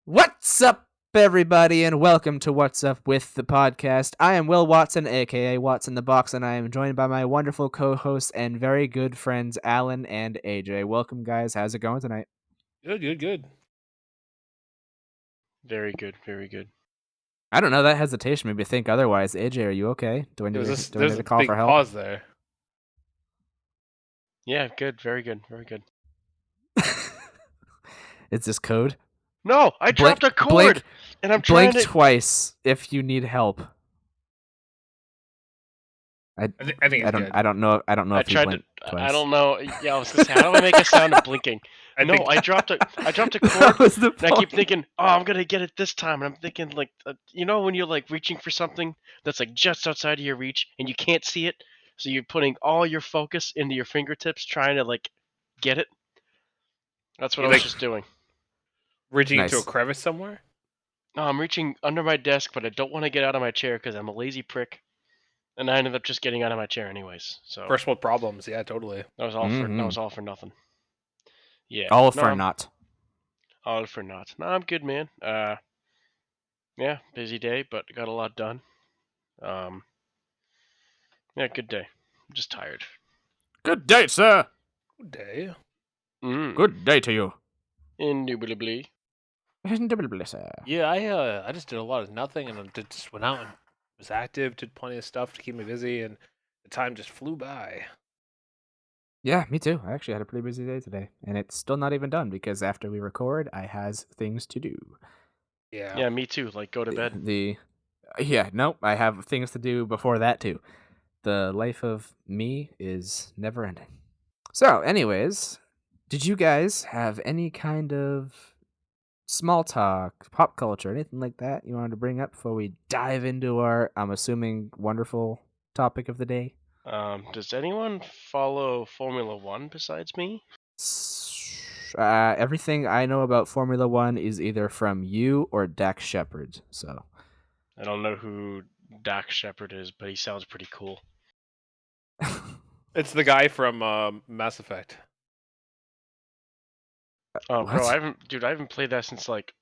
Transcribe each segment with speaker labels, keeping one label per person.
Speaker 1: What's up, everybody, and welcome to What's Up with the podcast. I am Will Watson, aka Watson the Box, and I am joined by my wonderful co-hosts and very good friends, Alan and AJ. Welcome, guys. How's it going tonight?
Speaker 2: Good.
Speaker 3: Very good.
Speaker 1: I don't know. That hesitation made me think otherwise. AJ, are you okay? Do I need
Speaker 2: There's
Speaker 1: to
Speaker 2: a
Speaker 1: call
Speaker 2: big
Speaker 1: for help?
Speaker 2: pause there.
Speaker 3: Yeah, good. Very good.
Speaker 1: Is this code?
Speaker 3: No, I dropped a cord, and I'm trying
Speaker 1: Blink
Speaker 3: to.
Speaker 1: twice if you need help.
Speaker 2: I think it's good.
Speaker 1: I don't know. I don't know
Speaker 3: I
Speaker 1: if you
Speaker 3: tried
Speaker 1: blinked
Speaker 3: to.
Speaker 1: twice.
Speaker 3: I don't know. Yeah, I was gonna say, how do I make a sound of blinking? I dropped a
Speaker 1: That
Speaker 3: cord,
Speaker 1: was the
Speaker 3: and I keep
Speaker 1: point.
Speaker 3: thinking, oh, I'm gonna get it this time, and I'm thinking like, when you're like reaching for something that's like just outside of your reach, and you can't see it, so you're putting all your focus into your fingertips, trying to like get it. That's what I was just doing.
Speaker 2: Reaching into a
Speaker 1: Nice.
Speaker 2: crevice somewhere?
Speaker 3: No, I'm reaching under my desk, but I don't want to get out of my chair because I'm a lazy prick. And I ended up just getting out of my chair anyways. So
Speaker 2: First world problems, yeah, totally.
Speaker 3: that was all for nothing. Yeah.
Speaker 1: All for naught.
Speaker 3: All for naught. No, I'm good, man. Yeah, busy day, but got a lot done. Yeah, good day. I'm just tired.
Speaker 1: Good day, sir.
Speaker 2: Good day.
Speaker 1: Good day to you.
Speaker 3: Indubitably.
Speaker 1: Indubitably, sir.
Speaker 2: Yeah, I just did a lot of nothing and just went out and was active, did plenty of stuff to keep me busy, and the time just flew by.
Speaker 1: Yeah, me too. I actually had a pretty busy day today, and it's still not even done because after we record, I has things to do.
Speaker 3: Yeah, me too. Like go to bed.
Speaker 1: Nope, I have things to do before that too. The life of me is never ending. So, anyways, did you guys have any kind of small talk, pop culture, anything like that you wanted to bring up before we dive into our, I'm assuming, wonderful topic of the day?
Speaker 3: Does anyone follow Formula One besides me?
Speaker 1: Everything I know about Formula One is either from you or Dax Shepard. So
Speaker 3: I don't know who Dax Shepard is, but he sounds pretty cool.
Speaker 2: It's the guy from Mass Effect.
Speaker 3: Oh,
Speaker 1: what?
Speaker 3: bro, I haven't played that since like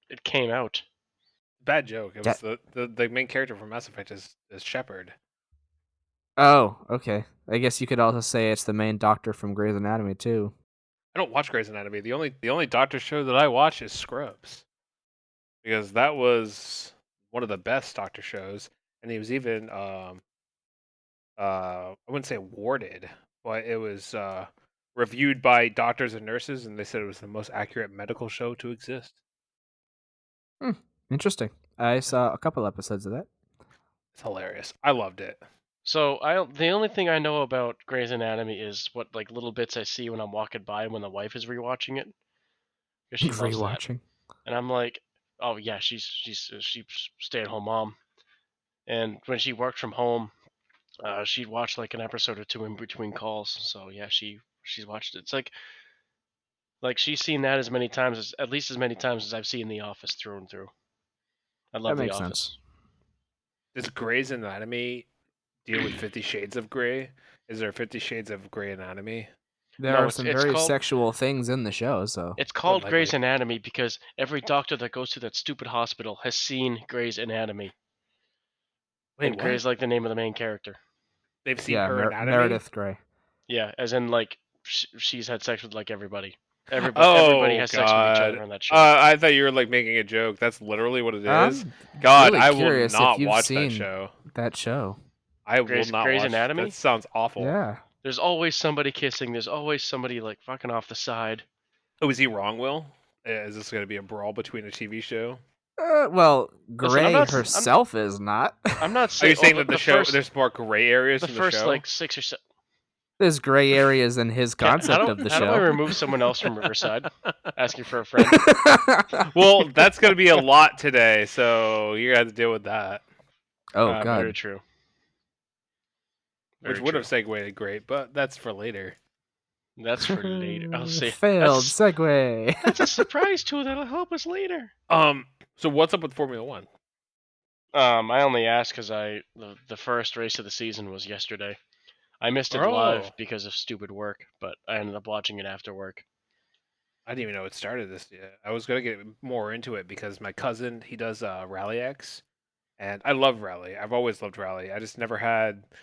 Speaker 3: it came out.
Speaker 2: Bad joke. It was the main character from Mass Effect is Shepard.
Speaker 1: Oh, okay. I guess you could also say it's the main doctor from Grey's Anatomy too.
Speaker 2: I don't watch Grey's Anatomy. The only Doctor show that I watch is Scrubs, because that was one of the best Doctor shows, and he was even I wouldn't say awarded, but it was reviewed by doctors and nurses, and they said it was the most accurate medical show to exist.
Speaker 1: Interesting. I saw a couple episodes of that.
Speaker 2: It's hilarious. I loved it.
Speaker 3: So the only thing I know about Grey's Anatomy is what like little bits I see when I'm walking by when the wife is rewatching it. 'Cause she loves that.
Speaker 1: Rewatching.
Speaker 3: And I'm like, oh yeah, she's stay-at-home mom. And when she worked from home, she'd watch like an episode or two in between calls. So yeah, she's watched it. It's like she's seen that as many times as at least as many times as I've seen The Office through and through. I love
Speaker 1: That
Speaker 3: The
Speaker 1: makes
Speaker 3: Office.
Speaker 1: sense.
Speaker 2: Does Grey's Anatomy deal with 50 Shades of Grey? Is there 50 Shades of Grey Anatomy?
Speaker 1: There
Speaker 3: No,
Speaker 1: are
Speaker 3: it's
Speaker 1: some very
Speaker 3: called-
Speaker 1: sexual things in the show, so
Speaker 3: It's called
Speaker 2: likely.
Speaker 3: Grey's Anatomy because every doctor that goes to that stupid hospital has seen Grey's Anatomy.
Speaker 2: Wait,
Speaker 3: And
Speaker 2: what?
Speaker 3: Grey's like the name of the main character.
Speaker 2: They've seen
Speaker 1: yeah,
Speaker 2: her anatomy?
Speaker 1: Meredith Grey.
Speaker 3: Yeah, as in like she's had sex with like everybody. Everybody has sex with each other on that show.
Speaker 2: I thought you were like making a joke. That's literally what it is.
Speaker 1: I'm
Speaker 2: God,
Speaker 1: really
Speaker 2: I will
Speaker 1: curious
Speaker 2: not
Speaker 1: if you've
Speaker 2: watch
Speaker 1: seen
Speaker 2: that show.
Speaker 1: that show.
Speaker 2: I
Speaker 3: Grey's
Speaker 2: will not watch
Speaker 3: Anatomy?
Speaker 2: That sounds awful.
Speaker 1: Yeah.
Speaker 3: There's always somebody kissing. There's always somebody like fucking off the side.
Speaker 2: Oh, is he wrong, Will? Is this going to be a brawl between a TV show?
Speaker 1: Well,
Speaker 3: Listen,
Speaker 1: Grey herself is not.
Speaker 3: I'm not
Speaker 2: Are
Speaker 3: saying.
Speaker 2: you saying that
Speaker 3: the
Speaker 2: show
Speaker 3: first,
Speaker 2: there's more gray areas
Speaker 3: the
Speaker 2: in
Speaker 3: first
Speaker 2: the show?
Speaker 3: like 6 or 7.
Speaker 1: There's gray areas in his concept of the
Speaker 3: How
Speaker 1: show.
Speaker 3: do I remove someone else from Riverside? Asking for a friend.
Speaker 2: Well, that's going to be a lot today, so you're going to have to deal with that.
Speaker 1: Oh God.
Speaker 3: Very true.
Speaker 2: Which would have segued great, but that's for later.
Speaker 3: That's for later. I'll say
Speaker 1: failed segue.
Speaker 3: That's a surprise tool that'll help us later.
Speaker 2: So what's up with Formula One?
Speaker 3: I only asked because the first race of the season was yesterday. I missed it live because of stupid work, but I ended up watching it after work.
Speaker 2: I didn't even know it started this yet. I was gonna get more into it because my cousin, he does Rally X, and I love Rally. I've always loved Rally.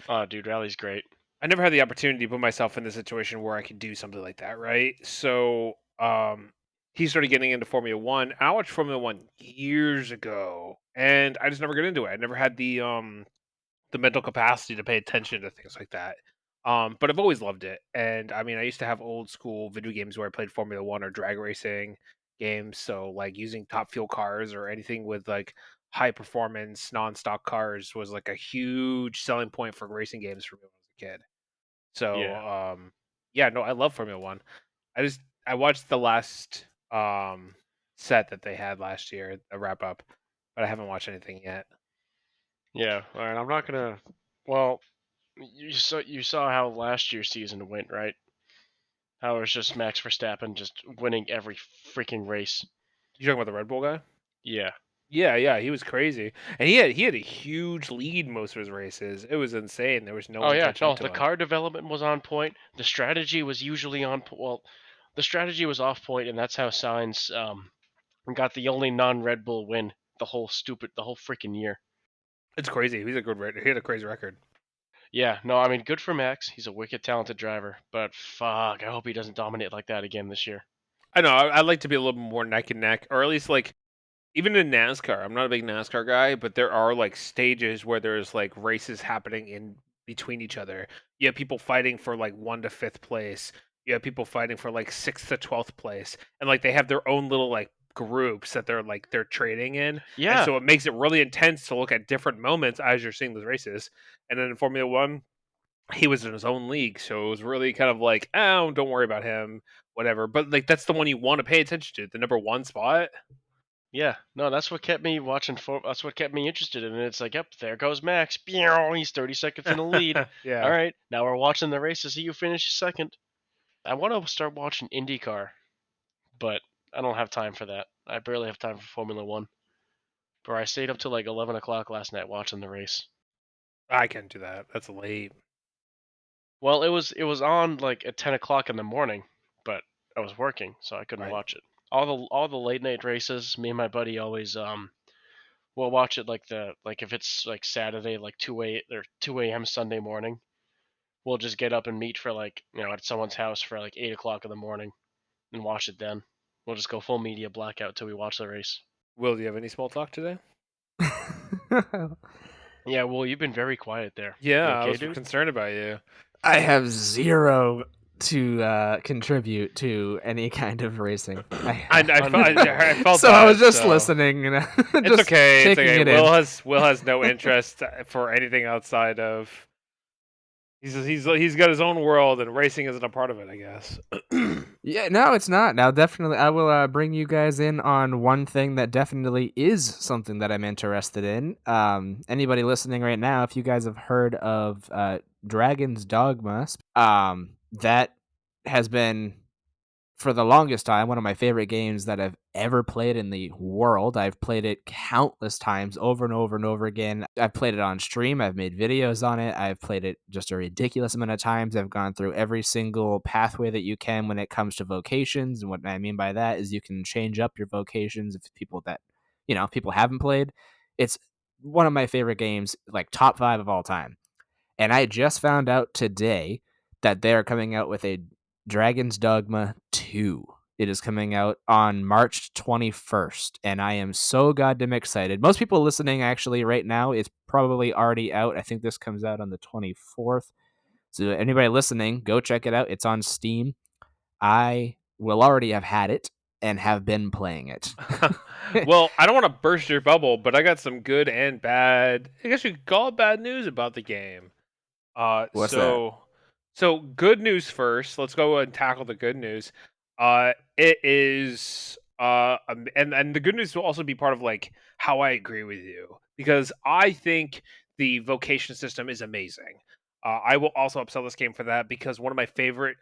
Speaker 3: Oh, dude, Rally's great.
Speaker 2: I never had the opportunity to put myself in the situation where I could do something like that, right? So, he started getting into Formula One. I watched Formula One years ago, and I just never got into it. I never had the mental capacity to pay attention to things like that. But I've always loved it. And I mean, I used to have old school video games where I played Formula One or drag racing games. So like using top fuel cars or anything with like high performance non-stock cars was like a huge selling point for racing games for me when I was a kid. So
Speaker 3: Yeah,
Speaker 2: yeah, no, I love Formula One. I watched the last set that they had last year, a wrap up, but I haven't watched anything yet.
Speaker 3: yeah. All right, I'm not gonna. Well, you saw how last year's season went, right? How it was just Max Verstappen just winning every freaking race.
Speaker 2: You talking about the Red Bull guy?
Speaker 3: Yeah.
Speaker 2: Yeah, he was crazy, and he had a huge lead most of his races. It was insane. There was no
Speaker 3: Oh
Speaker 2: one
Speaker 3: yeah.
Speaker 2: catching up
Speaker 3: No,
Speaker 2: to
Speaker 3: the
Speaker 2: him.
Speaker 3: car development was on point. The strategy was usually on. Well, the strategy was off point, and that's how Sainz got the only non-Red Bull win the whole freaking year.
Speaker 2: It's crazy. He's a good rider. He had a crazy record.
Speaker 3: Yeah, no, I mean, good for Max. He's a wicked talented driver, but fuck, I hope he doesn't dominate like that again this year.
Speaker 2: I know. I'd like to be a little more neck and neck, or at least like even in NASCAR. I'm not a big NASCAR guy, but there are like stages where there's like races happening in between each other. You have people fighting for like 1 to 5th place. You have people fighting for like 6th to 12th place, and like they have their own little like groups that they're trading in, and
Speaker 3: Yeah,
Speaker 2: so it makes it really intense to look at different moments as you're seeing those races. And then in Formula One, he was in his own league, so it was really kind of like, oh, don't worry about him, whatever. But like that's the one you want to pay attention to, the number one spot.
Speaker 3: yeah, no, that's what kept me watching. That's what kept me interested in it. It's like, yep, there goes Max. Pew, he's 30 seconds in the lead. All
Speaker 2: Yeah,
Speaker 3: right, now we're watching the race to see who finishes second. I want to start watching IndyCar, but I don't have time for that. I barely have time for Formula One. Bro, I stayed up till like 11 o'clock last night watching the race.
Speaker 2: I can't do that. That's late.
Speaker 3: Well, it was on like at 10 o'clock in the morning, but I was working, so I couldn't
Speaker 2: Right.
Speaker 3: watch it. All the late night races, me and my buddy always we'll watch it like if it's like Saturday like 2 a.m. Sunday morning. We'll just get up and meet for like at someone's house for like 8 o'clock in the morning and watch it then. We'll just go full media blackout till we watch the race.
Speaker 2: Will, do you have any small talk today?
Speaker 3: Yeah, well, you've been very quiet there.
Speaker 2: Yeah,
Speaker 3: You
Speaker 2: I
Speaker 3: okay,
Speaker 2: was
Speaker 3: dude?
Speaker 2: concerned about you.
Speaker 1: I have zero to contribute to any kind of racing.
Speaker 2: I felt
Speaker 1: So
Speaker 2: that.
Speaker 1: I was just
Speaker 2: So
Speaker 1: listening and
Speaker 2: it's
Speaker 1: just
Speaker 2: okay. It's
Speaker 1: taking
Speaker 2: okay.
Speaker 1: it in.
Speaker 2: Will has no interest for anything outside of. He's got his own world, and racing isn't a part of it, I guess.
Speaker 1: Yeah, no, it's not. Now, definitely, I will bring you guys in on one thing that definitely is something that I'm interested in. Anybody listening right now, if you guys have heard of Dragon's Dogma, that has been for the longest time one of my favorite games that I've ever played in the world. I've played it countless times over and over and over again. I've played it on stream. I've made videos on it. I've played it just a ridiculous amount of times. I've gone through every single pathway that you can when it comes to vocations. And what I mean by that is you can change up your vocations if people haven't played. It's one of my favorite games, like top 5 of all time. And I just found out today that they're coming out with a Dragon's Dogma 2. It is coming out on March 21st, and I am so goddamn excited. Most people listening actually right now, it's probably already out. I think this comes out on the 24th. So anybody listening, go check it out. It's on Steam. I will already have had it and have been playing it.
Speaker 2: Well, I don't want to burst your bubble, but I got some good and bad. I guess you could call it bad news about the game. Uh,
Speaker 1: What's that?
Speaker 2: so, so good news first. Let's go and tackle the good news. It is and the good news will also be part of like how I agree with you because I think the vocation system is amazing. I will also upsell this game for that because one of my favorite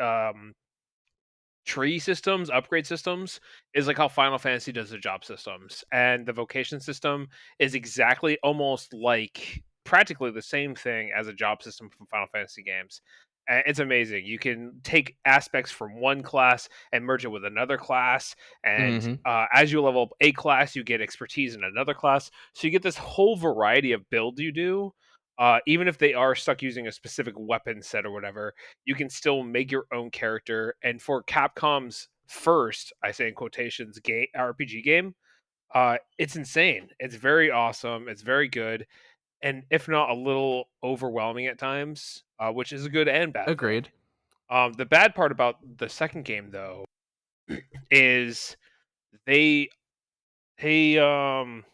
Speaker 2: tree systems, upgrade systems, is like how Final Fantasy does the job systems, and the vocation system is exactly almost like practically the same thing as a job system from Final Fantasy games. It's amazing. You can take aspects from one class and merge it with another class, and
Speaker 1: Mhm.
Speaker 2: as you level up a class, you get expertise in another class. So you get this whole variety of build you do. Even if they are stuck using a specific weapon set or whatever, you can still make your own character. And for Capcom's first, I say in quotations, game RPG game, it's insane. It's very awesome. It's very good, and if not a little overwhelming at times, which is a good and bad thing.
Speaker 1: Agreed.
Speaker 2: The bad part about the second game, though, is they they um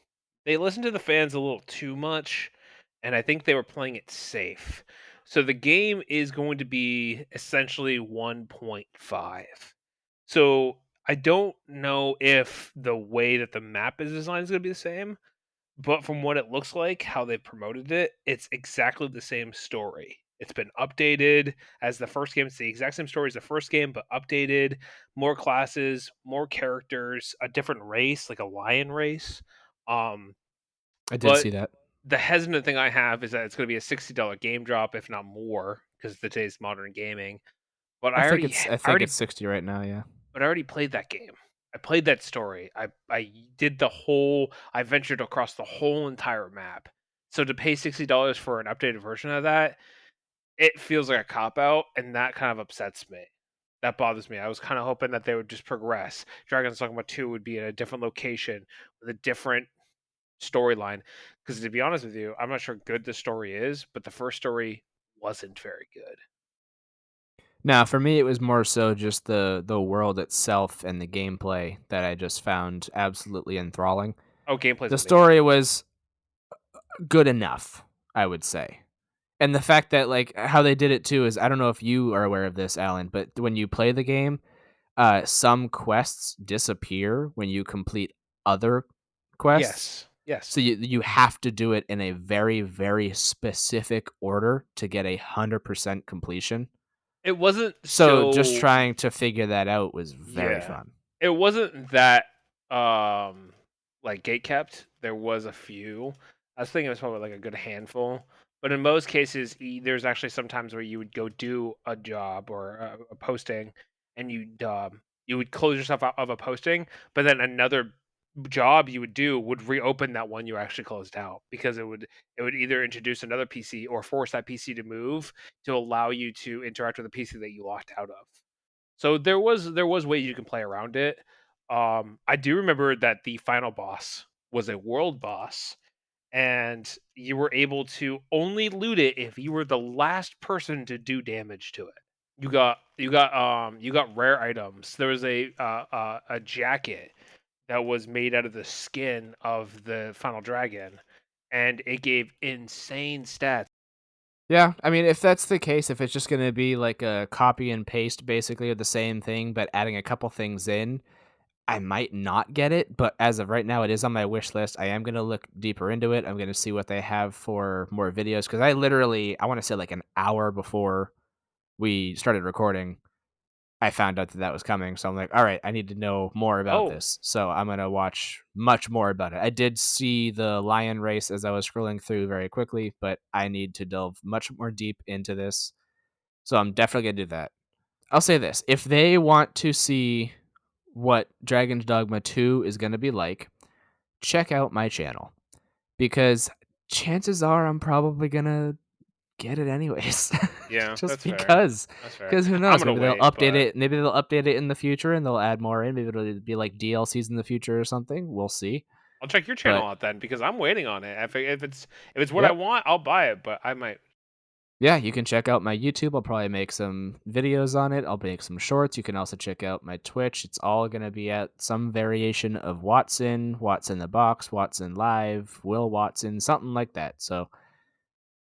Speaker 2: they listened to the fans a little too much, and I think they were playing it safe. So the game is going to be essentially 1.5. So I don't know if the way that the map is designed is going to be the same, but from what it looks like, how they promoted it, it's exactly the same story. It's been updated as the first game. It's the exact same story as the first game, but updated. More classes, more characters, a different race, like a lion race. Um,
Speaker 1: I did
Speaker 2: but
Speaker 1: see that.
Speaker 2: the hesitant thing I have is that it's going to be a $60 game drop, if not more, because today's modern gaming. But
Speaker 1: I
Speaker 2: I
Speaker 1: think
Speaker 2: already
Speaker 1: it's 60 right now, yeah.
Speaker 2: but I already played that game. I played that story. I did the whole I ventured across the whole entire map. So to pay $60 for an updated version of that, it feels like a cop out, and that kind of upsets me. That bothers me. I was kind of hoping that they would just progress. Dragon's Dogma 2 would be in a different location with a different storyline. Because to be honest with you, I'm not sure how good the story is, but the first story wasn't very good.
Speaker 1: Now, for me, it was more so just the world itself and the gameplay that I just found absolutely enthralling.
Speaker 2: Oh, gameplay's
Speaker 1: The
Speaker 2: amazing.
Speaker 1: story was good enough, I would say. And the fact that like how they did it too is I don't know if you are aware of this, Alan, but when you play the game, some quests disappear when you complete other quests.
Speaker 2: Yes. Yes.
Speaker 1: So you have to do it in a very, very specific order to get 100% completion.
Speaker 2: It wasn't
Speaker 1: So just
Speaker 2: so
Speaker 1: trying to figure that out was very
Speaker 2: yeah.
Speaker 1: fun.
Speaker 2: It wasn't that, like, gate kept. There was a few. I was thinking it was probably, like, a good handful, but in most cases, there's actually some times where you would go do a job or a posting, and you would close yourself out of a posting, but then another job you would do would reopen that one you actually closed out because it would either introduce another PC or force that PC to move to allow you to interact with the PC that you locked out of. So there was ways you can play around it. I do remember that the final boss was a world boss, and you were able to only loot it if you were the last person to do damage to it. You got rare items. There was a jacket that was made out of the skin of the final dragon, and it gave insane stats.
Speaker 1: Yeah, I mean, if that's the case, if it's just gonna be like a copy and paste basically of the same thing, but adding a couple things in, I might not get it, but as of right now, it is on my wish list. I am gonna look deeper into it. I'm gonna see what they have for more videos because I want to say like an hour before we started recording, I found out that that was coming. So I'm like, all right, I need to know more about
Speaker 2: Oh,
Speaker 1: this. So I'm gonna watch much more about it. I did see the lion race as I was scrolling through very quickly, but I need to delve much more deep into this. So I'm definitely gonna do that. I'll say this: if they want to see what Dragon's Dogma 2 is gonna be like, check out my channel because chances are I'm probably gonna get it anyways.
Speaker 2: yeah,
Speaker 1: Just
Speaker 2: that's fair.
Speaker 1: because.
Speaker 2: That's fair.
Speaker 1: Because who
Speaker 2: I'm
Speaker 1: knows?
Speaker 2: gonna wait, but
Speaker 1: Maybe they'll update it in the future and they'll add more in. Maybe it'll be like DLCs in the future or something. We'll see.
Speaker 2: I'll check your channel
Speaker 1: But
Speaker 2: out then because I'm waiting on it. If it's what I
Speaker 1: yep.
Speaker 2: want, I'll buy it, but I might.
Speaker 1: Yeah, you can check out my YouTube. I'll probably make some videos on it. I'll make some shorts. You can also check out my Twitch. It's all going to be at some variation of Watson, Watson the Box, Watson Live, Will Watson, something like that. So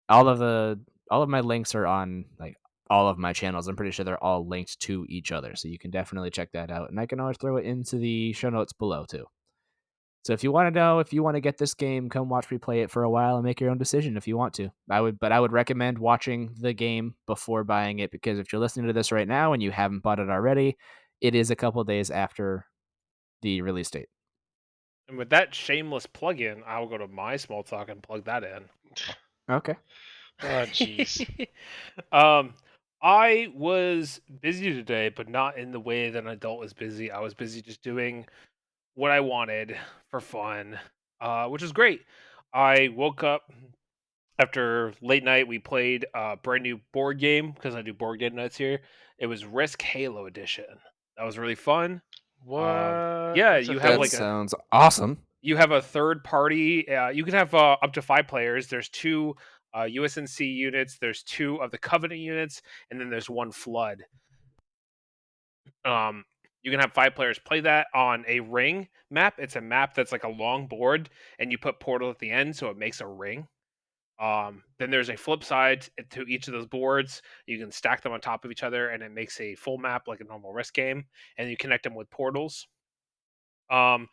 Speaker 1: all of the all of my links are on like all of my channels. I'm pretty sure they're all linked to each other. So you can definitely check that out. And I can always throw it into the show notes below too. So if you want to know if you want to get this game, come watch me play it for a while and make your own decision if you want to. I would recommend watching the game before buying it because if you're listening to this right now and you haven't bought it already, it is a couple days after the release date.
Speaker 2: And with that shameless plug-in, I will go to my small talk and plug that in.
Speaker 1: Okay.
Speaker 3: Oh, jeez.
Speaker 2: um, I was busy today, but not in the way that an adult is busy. I was busy just doing what I wanted for fun, which is great. I woke up after late night. We played a brand new board game because I do board game nights here. It was Risk Halo Edition. That was really fun.
Speaker 3: What?
Speaker 2: Yeah,
Speaker 3: That's a
Speaker 2: you have
Speaker 1: That
Speaker 3: thing?
Speaker 2: like a
Speaker 1: sounds awesome.
Speaker 2: you have a third party. You can have up to 5 players. There's two USNC units. There's two of the Covenant units, and then there's one Flood. Um, you can have 5 players play that on a ring map. It's a map that's like a long board, and you put portal at the end, so it makes a ring. Then there's a flip side to each of those boards. You can stack them on top of each other, and it makes a full map like a normal Risk game. And you connect them with portals. Um,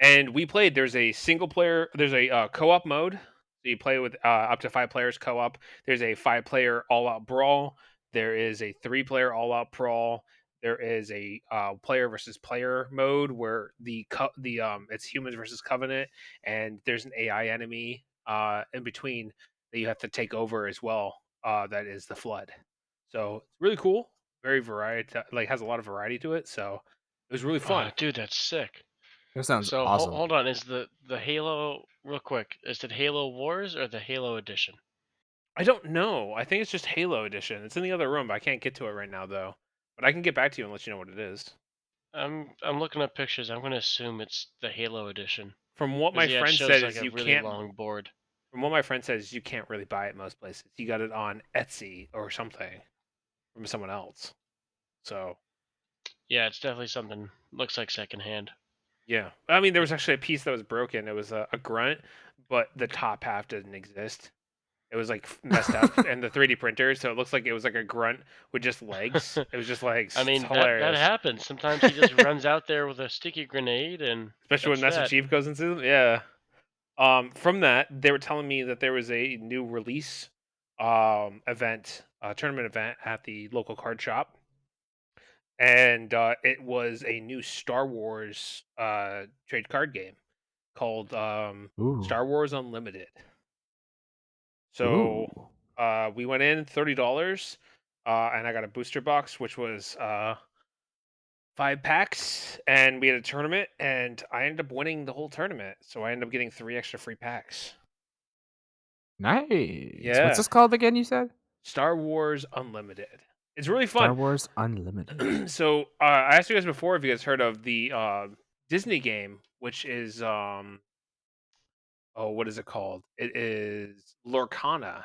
Speaker 2: and we played. There's a single player. There's a co-op mode. So you play with up to 5 players co-op. There's a 5 player all-out brawl. There is a 3 player all-out brawl. There is a player versus player mode where it's humans versus Covenant, and there's an AI enemy in between that you have to take over as well. That is the Flood. So it's really cool. Very variety, like has a lot of variety to it. So it was really fun.
Speaker 3: Dude, that's sick.
Speaker 1: That sounds
Speaker 3: So
Speaker 1: awesome.
Speaker 3: hold on, is the Halo real quick? Is it Halo Wars or the Halo Edition?
Speaker 2: I don't know. I think it's just Halo Edition. It's in the other room, but I can't get to it right now though. But I can get back to you and let you know what it is.
Speaker 3: I'm looking at pictures. I'm gonna assume it's the Halo Edition.
Speaker 2: From what
Speaker 3: Because
Speaker 2: my
Speaker 3: yeah, it
Speaker 2: friend
Speaker 3: shows
Speaker 2: said
Speaker 3: like
Speaker 2: is
Speaker 3: a
Speaker 2: you
Speaker 3: really
Speaker 2: can't.
Speaker 3: long board.
Speaker 2: From what my friend says, you can't really buy it most places. You got it on Etsy or something from someone else. So
Speaker 3: Yeah, it's definitely something looks like secondhand.
Speaker 2: yeah, I mean there was actually a piece that was broken. It was a grunt, but the top half didn't exist. It was like messed up in the 3D printer, so it looks like it was like a grunt with just legs. It was just like
Speaker 3: I
Speaker 2: it's
Speaker 3: mean that
Speaker 2: hilarious.
Speaker 3: happens. Sometimes he just runs out there with a sticky grenade and
Speaker 2: Especially when
Speaker 3: that's
Speaker 2: Master
Speaker 3: that.
Speaker 2: Chief goes into them. Yeah. From that, they were telling me that there was a new release event, tournament event at the local card shop, and it was a new Star Wars trade card game called
Speaker 1: Ooh.
Speaker 2: Star Wars Unlimited. So
Speaker 1: Ooh.
Speaker 2: we went in $30, and I got a booster box, which was 5 packs, and we had a tournament, and I ended up winning the whole tournament. So I ended up getting 3 extra free packs.
Speaker 1: Nice. What's
Speaker 2: Yeah,
Speaker 1: this called again, you said?
Speaker 2: Star Wars Unlimited. It's really
Speaker 1: Star
Speaker 2: fun.
Speaker 1: Wars Unlimited.
Speaker 2: So I asked you guys before if you guys heard of the Disney game, which is what is it called? It is Lorcana.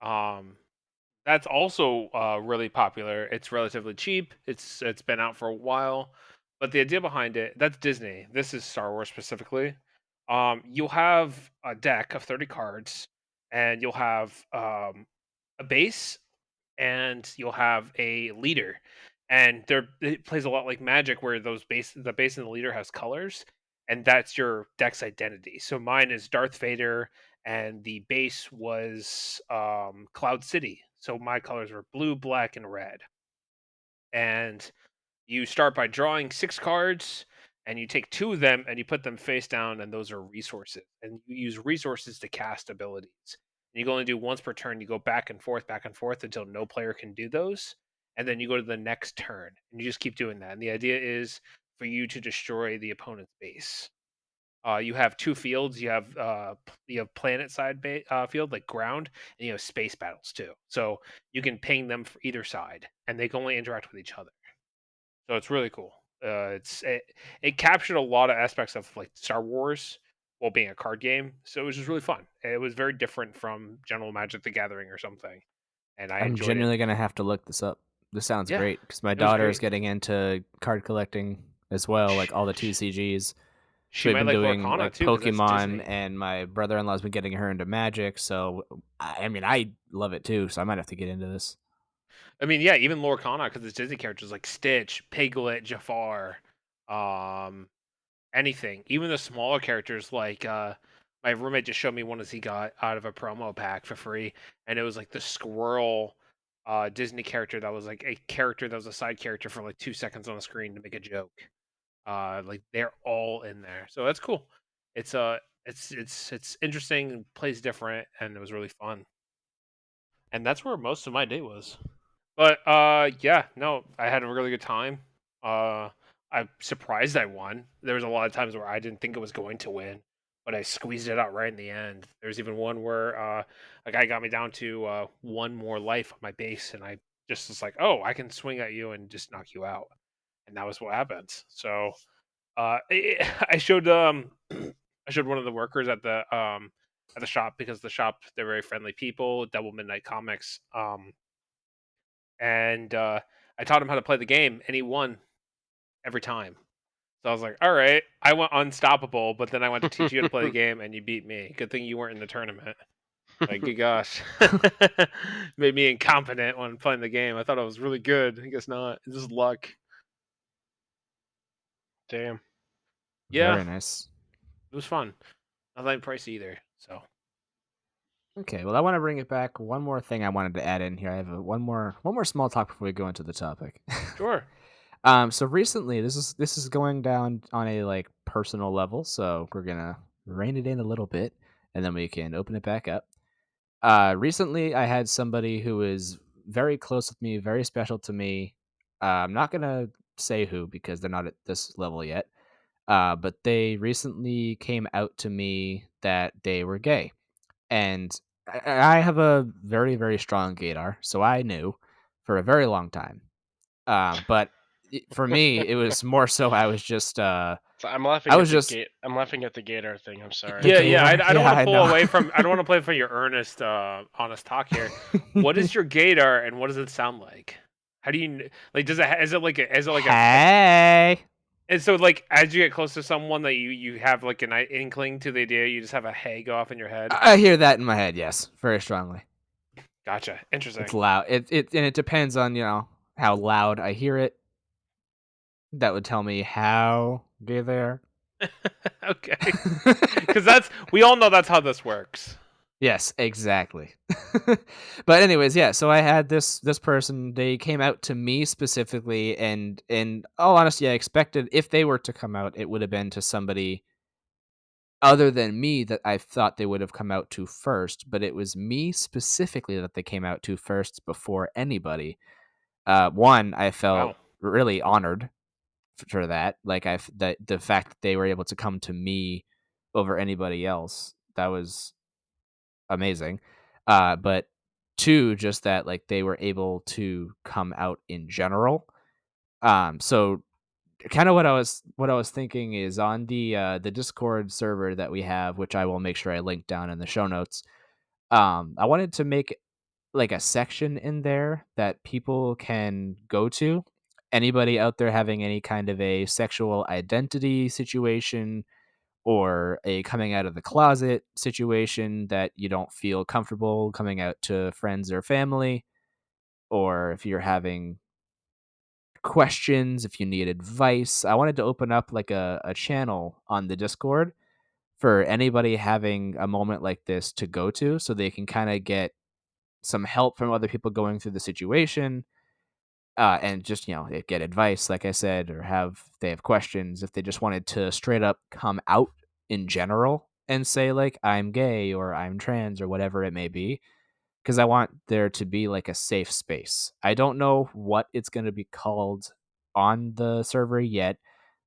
Speaker 2: Um, that's also really popular. It's relatively cheap. It's been out for a while, but the idea behind it, that's Disney. This is Star Wars specifically. You'll have a deck of 30 cards, and you'll have a base, and you'll have a leader. And it plays a lot like Magic, where the base and the leader has colors, and that's your deck's identity. So mine is Darth Vader, and the base was Cloud City. So my colors were blue, black, and red. And you start by drawing 6 cards, and you take 2 of them and you put them face down, and those are resources. And you use resources to cast abilities. And you can only do once per turn. You go back and forth until no player can do those. And then you go to the next turn, and you just keep doing that. And the idea is for you to destroy the opponent's base. You have 2 fields. You have planet side field like ground, and you have space battles too. So you can ping them for either side, and they can only interact with each other. So it's really cool. It captured a lot of aspects of like Star Wars while being a card game. So it was just really fun. It was very different from General Magic: The Gathering or something, and I
Speaker 1: I'm
Speaker 2: enjoyed it.
Speaker 1: genuinely gonna have to look this up. This sounds
Speaker 2: Yeah,
Speaker 1: great because my
Speaker 2: it was
Speaker 1: daughter is
Speaker 2: great.
Speaker 1: getting into card collecting as well,
Speaker 2: Sh-
Speaker 1: like all the
Speaker 2: sh-
Speaker 1: TCGs. So
Speaker 2: She
Speaker 1: we've
Speaker 2: might
Speaker 1: been
Speaker 2: like
Speaker 1: doing
Speaker 2: Lorcana
Speaker 1: like
Speaker 2: too because that's
Speaker 1: Pokemon,
Speaker 2: Disney.
Speaker 1: and my brother-in-law's been getting her into Magic. So I mean, I love it too. So I might have to get into this.
Speaker 2: I mean, yeah, even Lorcana because it's Disney characters like Stitch, Piglet, Jafar, um, anything. Even the smaller characters like my roommate just showed me one as he got out of a promo pack for free, and it was like the squirrel Disney character that was like a character that was a side character for like 2 seconds on the screen to make a joke. Like they're all in there, so that's cool. It's it's interesting, plays different, and it was really fun. And that's where most of my day was. But yeah, no, I had a really good time. Uh, I'm surprised I won. There was a lot of times where I didn't think it was going to win, but I squeezed it out right in the end. There's even one where a guy got me down to one more life on my base, and I just was like, "Oh, I can swing at you and just knock you out," and that was what happens. So I showed I showed one of the workers at the shop, because the shop, they're very friendly people. Double Midnight Comics. And I taught him how to play the game, and he won every time. So I was like, "All right, I went unstoppable, but then I went to teach you how to play the game, and you beat me. Good thing you weren't in the tournament." Like, good gosh, made me incompetent when playing the game. I thought I was really good. I guess not. It's just luck.
Speaker 3: Damn.
Speaker 2: Yeah,
Speaker 1: Very nice.
Speaker 2: it was fun. Not that pricey either. So
Speaker 1: Okay, well, I want to bring it back. One more thing I wanted to add in here. I have one more small talk before we go into the topic.
Speaker 2: sure.
Speaker 1: So recently, this is going down on a like personal level, so we're gonna rein it in a little bit, and then we can open it back up. Recently, I had somebody who is very close with me, very special to me. I'm not gonna say who because they're not at this level yet. But they recently came out to me that they were gay, and I have a very very strong gaydar, so I knew for a very long time. But for me, it was more so I was just
Speaker 3: So I'm
Speaker 1: I
Speaker 3: laughing at
Speaker 1: was
Speaker 3: the
Speaker 1: just
Speaker 3: gate. I'm laughing at the gator thing. I'm sorry.
Speaker 1: the
Speaker 2: Yeah, yeah.
Speaker 1: gaydar.
Speaker 2: I don't
Speaker 1: Yeah,
Speaker 2: want to
Speaker 1: I
Speaker 2: pull
Speaker 1: know.
Speaker 2: away from. I don't want to play for your earnest, honest talk here. What is your gaydar, and what does it sound like? How do you like? Does it is it like a is it like a
Speaker 1: Hey.
Speaker 2: and so like as you get close to someone that you have like an inkling to the idea, you just have a hey go off in your head?
Speaker 1: I hear that in my head. Yes, very strongly.
Speaker 2: Gotcha.
Speaker 1: It's
Speaker 2: Interesting.
Speaker 1: loud. It and it depends on how loud I hear it. That would tell me how gay they are.
Speaker 2: Okay. Because that's we all know that's how this works.
Speaker 1: Yes, exactly. But anyways, yeah, so I had this person, they came out to me specifically, and in all honesty, I expected if they were to come out, it would have been to somebody other than me that I thought they would have come out to first, but it was me specifically that they came out to first before anybody. One, I felt
Speaker 2: Wow.
Speaker 1: really honored for that. Like the fact that they were able to come to me over anybody else. That was amazing. But two, just that like they were able to come out in general. So kind of what I was thinking is on the Discord server that we have, which I will make sure I link down in the show notes. I wanted to make like a section in there that people can go to. Anybody out there having any kind of a sexual identity situation or a coming out of the closet situation that you don't feel comfortable coming out to friends or family, or if you're having questions, if you need advice. I wanted to open up like a channel on the Discord for anybody having a moment like this to go to so they can kind of get some help from other people going through the situation, and just get advice like I said, or have they have questions if they just wanted to straight up come out in general and say like I'm gay or I'm trans or whatever it may be, because I want there to be like a safe space. I don't know what it's going to be called on the server yet,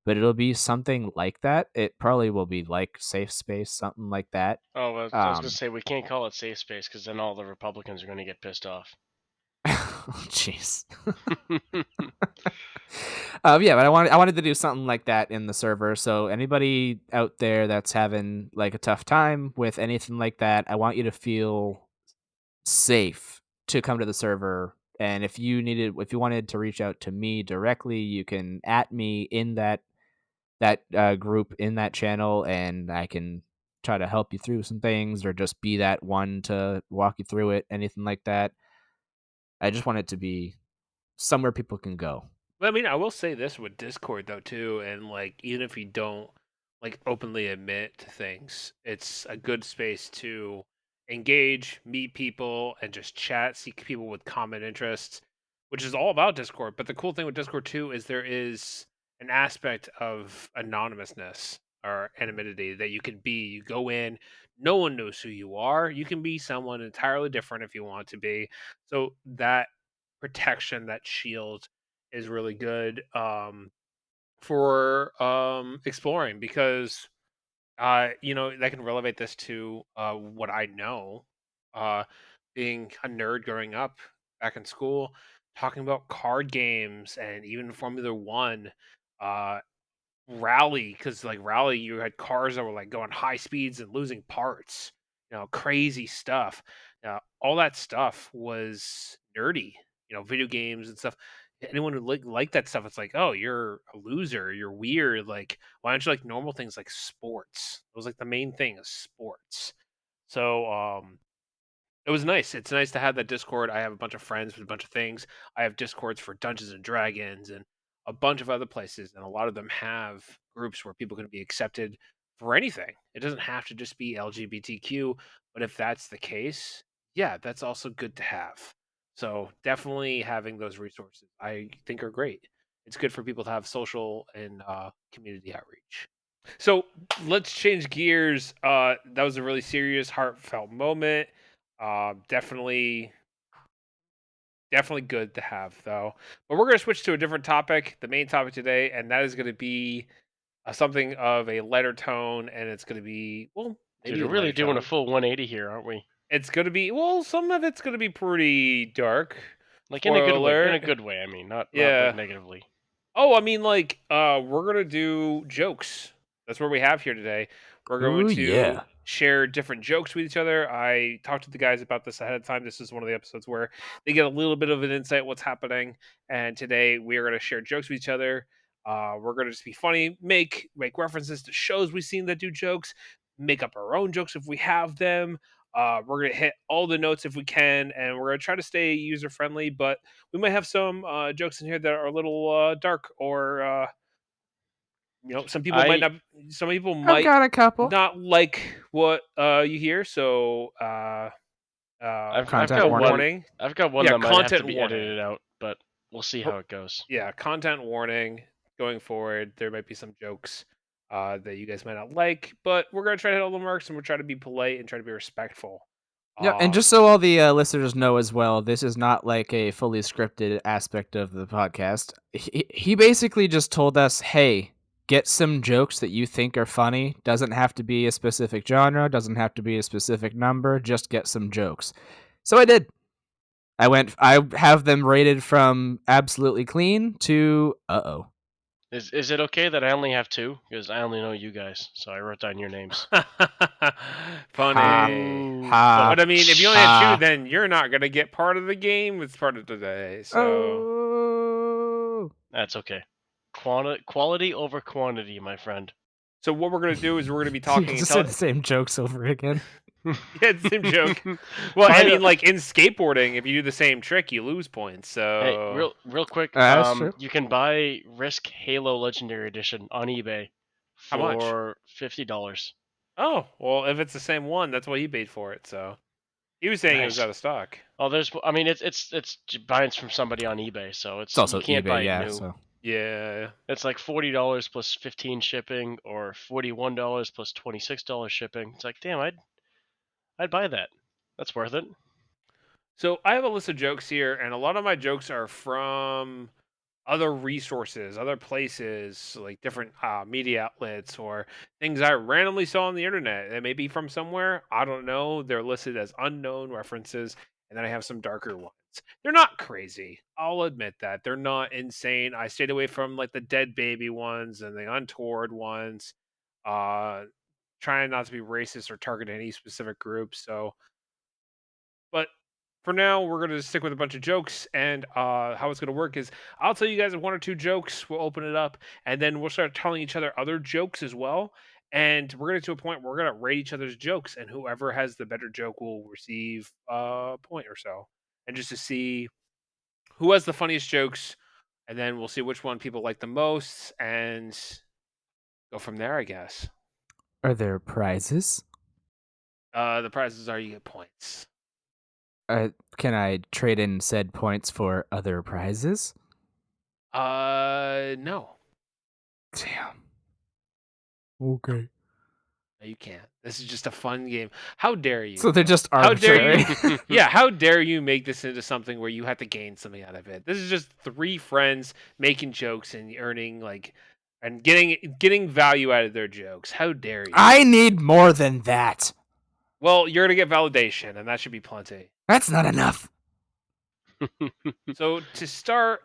Speaker 1: but it'll be something like that. It probably will be like safe space, something like that.
Speaker 3: Oh, well, I was gonna
Speaker 1: um
Speaker 3: say we can't call it safe space because then all the Republicans are gonna get pissed off.
Speaker 1: jeez. Yeah, but I wanted to do something like that in the server. So anybody out there that's having like a tough time with anything like that, I want you to feel safe to come to the server. And if you wanted to reach out to me directly, you can at me in that group in that channel, and I can try to help you through some things or just be that one to walk you through it. Anything like that. I just want it to be somewhere people can go.
Speaker 2: But I mean, I will say this with Discord though too, and like even if you don't like openly admit to things, it's a good space to engage, meet people, and just chat, seek people with common interests, which is all about Discord. But the cool thing with Discord too is there is an aspect of anonymousness or anonymity that you can be. You go in, no one knows who you are. You can be someone entirely different if you want to be. So that protection, that shield is really good for exploring because that can relevate this to what I know. Uh, being a nerd growing up back in school, talking about card games and even Formula One, uh, rally because like rally, you had cars that were like going high speeds and losing parts, crazy stuff. All that stuff was nerdy. Video games and stuff. Anyone who like that stuff, it's like, oh, you're a loser. You're weird. Like, why don't you like normal things like sports? It was like the main thing is sports. So, it was nice. It's nice to have that Discord. I have a bunch of friends with a bunch of things. I have Discords for Dungeons and Dragons and a bunch of other places, and a lot of them have groups where people can be accepted for anything. It doesn't have to just be LGBTQ, but if that's the case, yeah, that's also good to have. So definitely having those resources, I think, are great. It's good for people to have social and community outreach. So let's change gears. That was a really serious, heartfelt moment. Definitely, definitely good to have though. But we're going to switch to a different topic, the main topic today, and that is going to be something of a lighter tone, and it's going to be
Speaker 3: Dude,
Speaker 2: maybe
Speaker 3: we're
Speaker 2: a
Speaker 3: really
Speaker 2: lighter
Speaker 3: doing a
Speaker 2: tone.
Speaker 3: full 180 here, aren't we?
Speaker 2: It's going to be some of it's going to be pretty dark.
Speaker 3: Like in a
Speaker 2: Spoiler
Speaker 3: good way. In a
Speaker 2: alert.
Speaker 3: good way. I mean, not like
Speaker 2: Yeah.
Speaker 3: negatively.
Speaker 2: Oh, I mean, like, we're gonna do jokes. That's what we have here today. We're going
Speaker 1: Ooh,
Speaker 2: to
Speaker 1: yeah.
Speaker 2: share different jokes with each other. I talked to the guys about this ahead of time. This is one of the episodes where they get a little bit of an insight what's happening. And today we are gonna share jokes with each other. We're gonna just be funny, make references to shows we've seen that do jokes, make up our own jokes if we have them. We're gonna hit all the notes if we can, and we're gonna try to stay user friendly, but we might have some jokes in here that are a little dark, or some people might
Speaker 3: I
Speaker 2: not. Some people
Speaker 1: I've
Speaker 2: might
Speaker 1: got a couple.
Speaker 2: not like what you hear. So,
Speaker 3: I've
Speaker 1: Content
Speaker 3: got
Speaker 1: warning.
Speaker 3: one
Speaker 2: warning.
Speaker 3: I've got one
Speaker 2: Yeah,
Speaker 3: that might have to
Speaker 2: content
Speaker 3: be
Speaker 2: warning.
Speaker 3: edited out, but we'll see how it goes.
Speaker 2: Yeah, content warning. Going forward, there might be some jokes that you guys might not like, but we're gonna try to hit all the marks, and we're trying to be polite and try to be respectful.
Speaker 1: Yeah, and just
Speaker 2: Um,
Speaker 1: so all the listeners know as well, this is not like a fully scripted aspect of the podcast. He basically just told us, hey, get some jokes that you think are funny. Doesn't have to be a specific genre, doesn't have to be a specific number, just get some jokes. So I did. I have them rated from absolutely clean to uh-oh.
Speaker 3: Is it okay that I only have two? Because I only know you guys, so I wrote down your names.
Speaker 1: Ha,
Speaker 2: funny.
Speaker 3: Ooh,
Speaker 1: ha,
Speaker 2: But I mean, if you only have two,
Speaker 1: ha.
Speaker 2: then you're not gonna get part of the game. It's part of today. So,
Speaker 1: Oh.
Speaker 3: that's okay. Quality over quantity, my friend.
Speaker 2: so what we're gonna do is we're gonna be
Speaker 1: You
Speaker 2: talking and
Speaker 1: just say
Speaker 2: tell.
Speaker 1: the same jokes over again.
Speaker 2: Yeah, it's the same joke. Well, I mean, like in skateboarding, if you do the same trick, you lose points.
Speaker 3: Hey,
Speaker 2: So,
Speaker 3: real quick.
Speaker 1: That's true.
Speaker 3: You can buy Risk Halo Legendary Edition on eBay
Speaker 2: how much?
Speaker 3: for $50.
Speaker 2: Oh, well, if it's the same one, that's what he paid for it. So he was saying it was
Speaker 3: Nice.
Speaker 2: out of stock.
Speaker 3: Oh, I mean, it's buying from somebody on eBay, so
Speaker 1: It's
Speaker 3: you
Speaker 1: also
Speaker 3: can't
Speaker 1: eBay,
Speaker 3: buy it
Speaker 1: yeah.
Speaker 3: new.
Speaker 1: So
Speaker 2: Yeah.
Speaker 3: It's like $40 plus 15 shipping, or $41 plus $26 shipping. It's like, damn, I'd buy that. That's worth it.
Speaker 2: So I have a list of jokes here, and a lot of my jokes are from other resources, other places, like different media outlets or things I randomly saw on the internet. They may be from somewhere. I don't know. They're listed as unknown references. And then I have some darker ones. They're not crazy. I'll admit that. They're not insane. I stayed away from like the dead baby ones and the untoward ones. Uh, trying not to be racist or target any specific group. So, but for now, we're going to stick with a bunch of jokes. And how it's going to work is I'll tell you guys one or two jokes. We'll open it up. And then we'll start telling each other other jokes as well. And we're going to a point where we're going to rate each other's jokes. And whoever has the better joke will receive a point or so. And just to see who has the funniest jokes. And then we'll see which one people like the most. And go from there, I guess.
Speaker 1: are there prizes?
Speaker 2: The prizes are you get points.
Speaker 1: Can I trade in said points for other prizes?
Speaker 2: No.
Speaker 1: Damn. Okay.
Speaker 2: No, you can't. This is just a fun game. How dare you?
Speaker 1: So they're just
Speaker 2: How dare
Speaker 1: arbitrary.
Speaker 2: you? Yeah, how dare you make this into something where you have to gain something out of it? This is just three friends making jokes and earning and getting value out of their jokes. How dare you?
Speaker 1: I need more than that.
Speaker 2: Well, you're gonna get validation, and that should be plenty.
Speaker 1: That's not enough.
Speaker 2: So to start,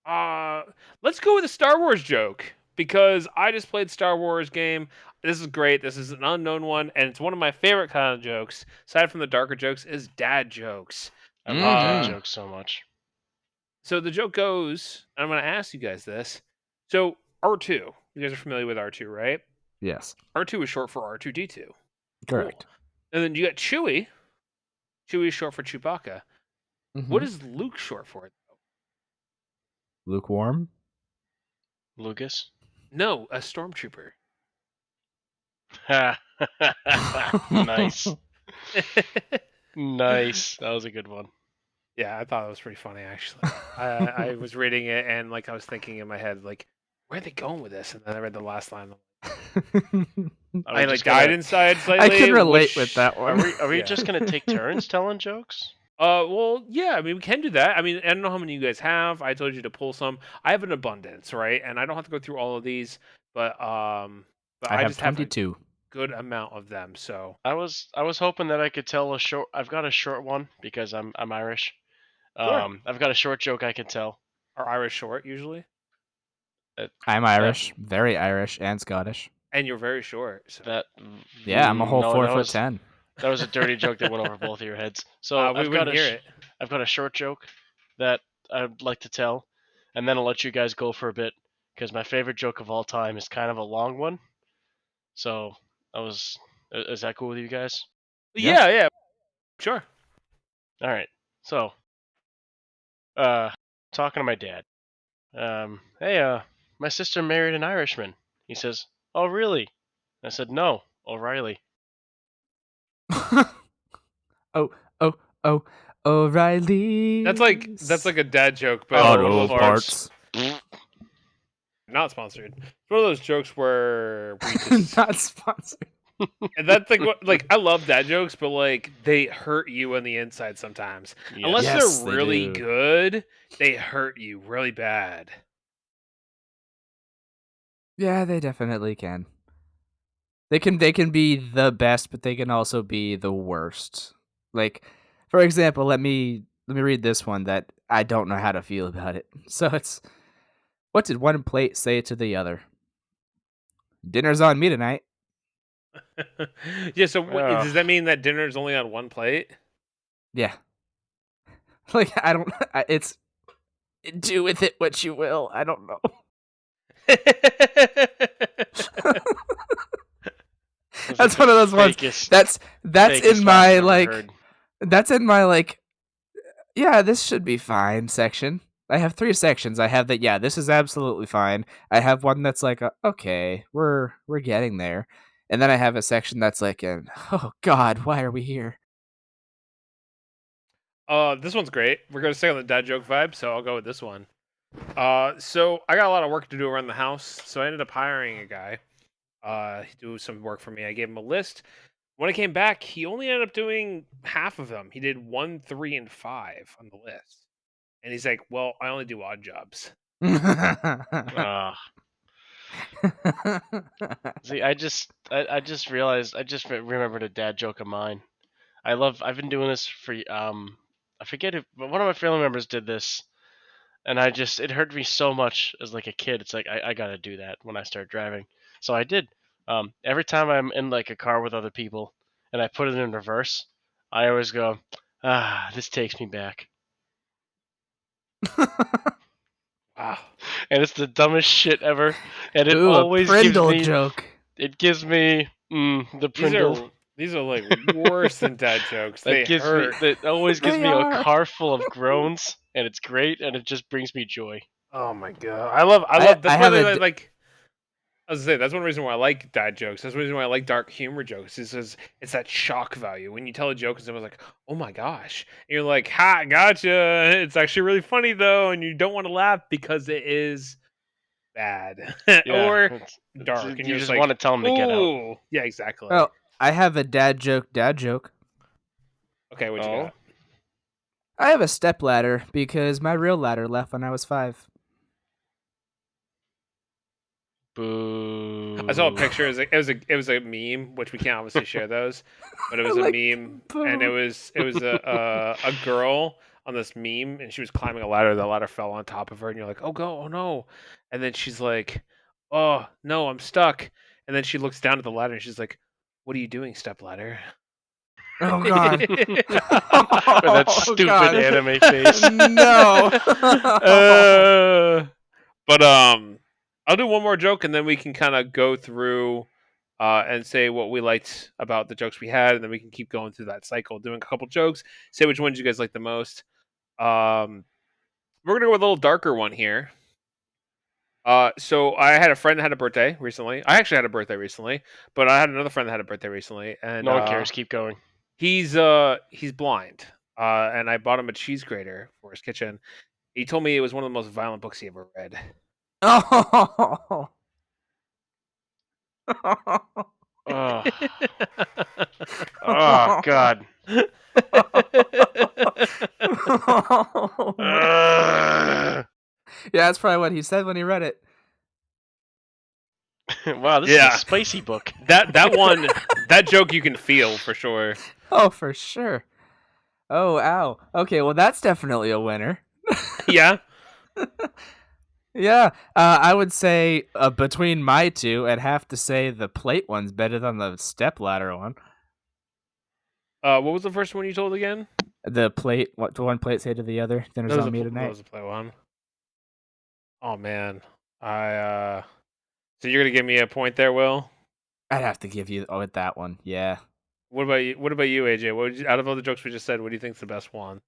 Speaker 2: let's go with a Star Wars joke because I just played Star Wars game. This is great. This is an unknown one, and it's one of my favorite kind of jokes. Aside from the darker jokes, is dad jokes.
Speaker 3: I love dad
Speaker 1: Mhm.
Speaker 3: jokes so much.
Speaker 2: So the joke goes, and I'm going to ask you guys this. So R2, you guys are familiar with R2, right?
Speaker 1: Yes,
Speaker 2: R2 is short for R2D2.
Speaker 1: correct.
Speaker 2: And then you got Chewie. Chewie is short for Chewbacca. What
Speaker 1: Mhm.
Speaker 2: is Luke short for?
Speaker 1: Lukewarm?
Speaker 3: Lucas.
Speaker 2: No, a stormtrooper.
Speaker 3: Nice. Nice. That was a good one.
Speaker 2: Yeah, I thought it was pretty funny actually. I was reading it and like I was thinking in my head like, where are they going with this? And then I read the last line.
Speaker 3: Are
Speaker 2: I
Speaker 3: we
Speaker 2: like
Speaker 3: just
Speaker 2: died
Speaker 3: gonna-
Speaker 2: inside slightly.
Speaker 1: I can relate
Speaker 2: which-
Speaker 1: with that one.
Speaker 3: Are we
Speaker 2: Yeah.
Speaker 3: just gonna take turns telling jokes?
Speaker 2: Well, yeah. I mean, we can do that. I mean, I don't know how many you guys have. I told you to pull some. I have an abundance, right? And I don't have to go through all of these, but
Speaker 1: I have
Speaker 2: just have a
Speaker 1: 22.
Speaker 2: good amount of them. So
Speaker 3: I was hoping that I could tell a short. I've got a short one because I'm Irish.
Speaker 2: Sure.
Speaker 3: I've got a short joke I can tell.
Speaker 2: are Irish short usually,
Speaker 1: I'm Irish, very Irish, and Scottish.
Speaker 2: and you're very short. So
Speaker 3: That
Speaker 1: Yeah, I'm a whole
Speaker 3: no,
Speaker 1: 4'10".
Speaker 3: That was a dirty joke that went over both of your heads. So
Speaker 2: we
Speaker 3: I've got
Speaker 2: wouldn't hear it.
Speaker 3: I've got a short joke that I'd like to tell, and then I'll let you guys go for a bit because my favorite joke of all time is kind of a long one. So is that cool with you guys?
Speaker 1: Yeah.
Speaker 2: Yeah, sure.
Speaker 3: All right. So, talking to my dad. Hey, my sister married an Irishman. He says, "Oh, really?" I said, "No, O'Reilly."
Speaker 1: oh, O'Reilly.
Speaker 2: That's like a dad joke, but
Speaker 3: Oh,
Speaker 1: Auto
Speaker 3: farts.
Speaker 1: parts.
Speaker 2: not sponsored. It's one of those jokes where we just
Speaker 1: Not sponsored.
Speaker 2: and that's like what like I love dad jokes, but like they hurt you on the inside sometimes.
Speaker 3: Yes.
Speaker 2: Unless
Speaker 1: Yes,
Speaker 2: they're
Speaker 1: they
Speaker 2: really
Speaker 1: do.
Speaker 2: good, they hurt you really bad.
Speaker 1: Yeah, they definitely can. They can be the best, but they can also be the worst. Like, for example, let me read this one that I don't know how to feel about it. So it's, what did one plate say to the other? Dinner's on me tonight.
Speaker 2: Yeah, so
Speaker 3: Ugh.
Speaker 2: does that mean that dinner's only on one plate?
Speaker 1: Yeah. Like, I don't. It's, do with it what you will. I don't know. That's one of those ones. That's in my like. That's in my like. Yeah, this should be fine section. I have 3 sections. I have that. Yeah, this is absolutely fine. I have one that's like, okay, we're getting there, and then I have a section that's like, oh God, why are we here?
Speaker 2: This one's great. We're gonna stay on the dad joke vibe, so I'll go with this one. So I got a lot of work to do around the house, so I ended up hiring a guy. Do some work for me. I gave him a list. When I came back, he only ended up doing half of them. He did 1, 3, and 5 on the list, and he's like, "Well, I only do odd jobs."
Speaker 3: See, I just realized I just remembered a dad joke of mine. I've been doing this for I forget if but one of my family members did this, and it hurt me so much as like a kid. It's like I gotta do that when I start driving. So I did. Every time I'm in like a car with other people and I put it in reverse, I always go, this takes me back.
Speaker 2: Wow.
Speaker 3: And it's the dumbest shit ever. And it
Speaker 1: Ooh,
Speaker 3: always
Speaker 1: a Prindle
Speaker 3: gives me
Speaker 1: joke.
Speaker 3: it gives me the Prindle.
Speaker 2: These are like worse than dad jokes. They hurt.
Speaker 3: That always gives
Speaker 1: They
Speaker 3: me
Speaker 1: are.
Speaker 3: a car full of groans, and it's great, and it just brings me joy.
Speaker 2: Oh my god, I love.
Speaker 1: I
Speaker 2: That's why
Speaker 1: have
Speaker 2: they
Speaker 1: a
Speaker 2: like. I was gonna say that's one reason why I like dad jokes. That's one reason why I like dark humor jokes. Is because it's that shock value when you tell a joke and someone's like, "Oh my gosh," and you're like, "Ha, gotcha." It's actually really funny though, and you don't want to laugh because it is bad
Speaker 3: Yeah,
Speaker 2: or
Speaker 3: it's-
Speaker 2: dark, and
Speaker 3: you
Speaker 2: you're
Speaker 3: just
Speaker 2: like,
Speaker 3: want to tell him to get out.
Speaker 2: ooh, yeah, exactly.
Speaker 1: Well, I have a dad joke.
Speaker 2: Okay, what you
Speaker 3: Oh,
Speaker 2: got?
Speaker 1: I have a stepladder because my real ladder left when I was 5.
Speaker 3: boo!
Speaker 2: I saw a picture. It was a meme, which we can't obviously share those, but it was a
Speaker 1: Like,
Speaker 2: meme, and it
Speaker 1: boo.
Speaker 2: was a girl on this meme, and she was climbing a ladder. The ladder fell on top of her, and you're like, oh no, and then she's like, oh no, I'm stuck, and then she looks down at the ladder, and she's like, what are you doing, stepladder?
Speaker 1: Oh God.
Speaker 3: With that
Speaker 1: Oh,
Speaker 3: stupid
Speaker 1: God.
Speaker 3: anime face.
Speaker 1: No.
Speaker 2: But I'll do one more joke, and then we can kind of go through and say what we liked about the jokes we had, and then we can keep going through that cycle, doing a couple jokes, say which ones you guys like the most. We're gonna go with a little darker one here. So I had a friend that had a birthday recently. I actually had a birthday recently, but I had another friend that had a birthday recently, and
Speaker 3: No one cares. Keep going.
Speaker 2: he's blind. And I bought him a cheese grater for his kitchen. He told me it was one of the most violent books he ever read.
Speaker 1: Oh.
Speaker 3: Oh, oh God. Ugh.
Speaker 1: Yeah, that's probably what he said when he read it.
Speaker 3: Wow, this
Speaker 2: Yeah.
Speaker 3: is a spicy book.
Speaker 2: That one, that joke you can feel for sure.
Speaker 1: Oh, for sure. Oh, ow. Okay, well, that's definitely a winner.
Speaker 2: Yeah.
Speaker 1: Yeah, I would say between my two, I'd have to say the plate one's better than the stepladder one.
Speaker 2: What was the first one you told again?
Speaker 1: The plate, what the one plate say to the other? Dinner's on me
Speaker 2: That
Speaker 1: tonight.
Speaker 2: was a play one. Oh man, I So you're gonna give me a point there, Will?
Speaker 1: I'd have to give you with that one. Yeah.
Speaker 2: What about you? What about you, AJ? Out of all the jokes we just said, what do you think's the best one?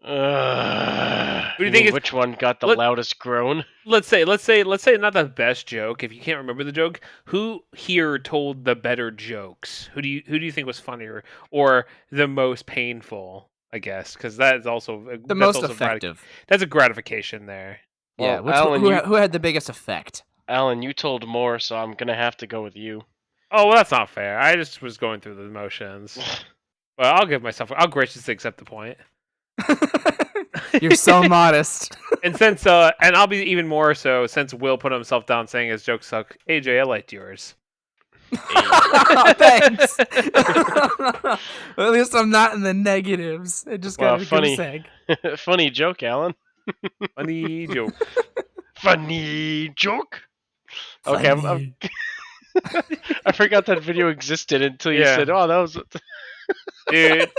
Speaker 2: Who do you think is?
Speaker 3: Which one got the
Speaker 2: Let-
Speaker 3: loudest groan?
Speaker 2: Let's say not the best joke. If you can't remember the joke, who here told the better jokes? Who do you think was funnier or the most painful? I guess because that is also
Speaker 1: The most effective.
Speaker 2: That's a gratification there.
Speaker 1: Yeah,
Speaker 3: Well, Alan,
Speaker 1: who had the biggest effect?
Speaker 3: Alan, you told more, so I'm gonna have to go with you.
Speaker 2: Oh well, that's not fair. I just was going through the motions. But I'll graciously accept the point.
Speaker 1: You're so modest.
Speaker 2: And since and I'll be even more so since Will put himself down saying his jokes suck. AJ, I liked yours.
Speaker 1: Thanks. Well, at least I'm not in the negatives. It just got a
Speaker 3: funny.
Speaker 1: goose egg.
Speaker 3: Funny joke, Alan.
Speaker 2: Funny joke.
Speaker 3: Funny joke. Okay,
Speaker 1: Funny.
Speaker 3: I forgot that video existed until you
Speaker 2: Yeah.
Speaker 3: said, "Oh, that was."
Speaker 2: Dude,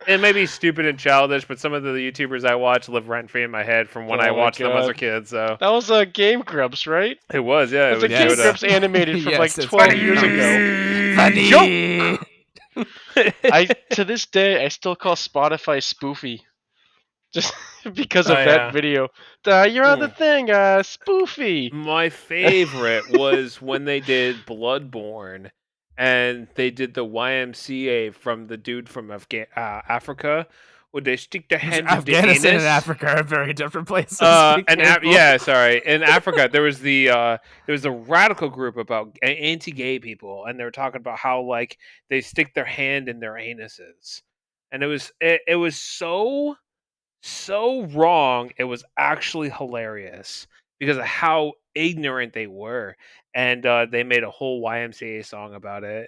Speaker 2: it may be stupid and childish, but some of the YouTubers I watch live rent free in my head from when
Speaker 3: Oh
Speaker 2: I
Speaker 3: my
Speaker 2: watched them as a
Speaker 3: God.
Speaker 2: kid. So
Speaker 3: That was a Game Grumps, right?
Speaker 2: it was, yeah. It
Speaker 3: That's a
Speaker 2: was
Speaker 3: Game
Speaker 2: Yoda.
Speaker 3: Grumps animated from
Speaker 1: Yes,
Speaker 3: like
Speaker 1: it's
Speaker 3: 12
Speaker 1: funny.
Speaker 3: years ago.
Speaker 1: Funny.
Speaker 3: To this day, I still call Spotify spoofy, just because of
Speaker 2: Oh,
Speaker 3: that
Speaker 2: yeah.
Speaker 3: video. You're on the thing, spoofy.
Speaker 2: My favorite was when they did Bloodborne, and they did the YMCA from the dude from Africa, where they stick their hand in the
Speaker 1: Afghanistan and
Speaker 2: anus.
Speaker 1: Africa are very different places. Be careful.
Speaker 2: Yeah, sorry. In Africa, there was a radical group about anti-gay people, and they were talking about how like they stick their hand in their anuses, and it was so wrong. It was actually hilarious because of how ignorant they were, and they made a whole YMCA song about it.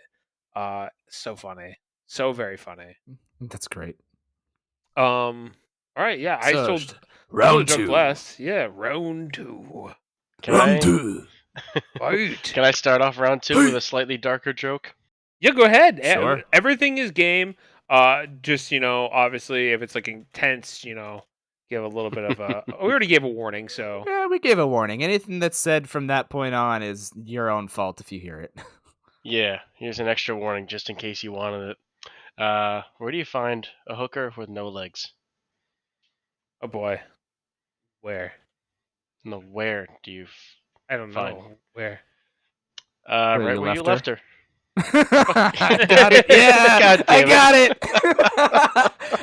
Speaker 2: So funny, so very funny.
Speaker 1: That's great.
Speaker 2: All right, yeah, I
Speaker 1: So,
Speaker 2: still
Speaker 1: round
Speaker 2: joke
Speaker 1: two.
Speaker 2: less. Yeah, round two.
Speaker 3: Can
Speaker 1: two.
Speaker 2: Fight.
Speaker 3: Can I start off round 2 with a slightly darker joke?
Speaker 2: Yeah, go ahead.
Speaker 1: Sure.
Speaker 2: Everything is game. Just obviously, if it's like intense, give a little bit of a. We already gave a warning, so.
Speaker 1: Yeah, we gave a warning. Anything that's said from that point on is your own fault if you hear it.
Speaker 3: Yeah, here's an extra warning just in case you wanted it. Where do you find a hooker with no legs?
Speaker 2: Oh boy. Where?
Speaker 3: No, where do you
Speaker 2: I don't
Speaker 3: Fine.
Speaker 2: know. Where?
Speaker 3: right
Speaker 1: you
Speaker 3: where you
Speaker 1: left
Speaker 3: left her?
Speaker 1: I got it. Yeah,
Speaker 3: God
Speaker 1: I
Speaker 3: damn it.
Speaker 1: got it.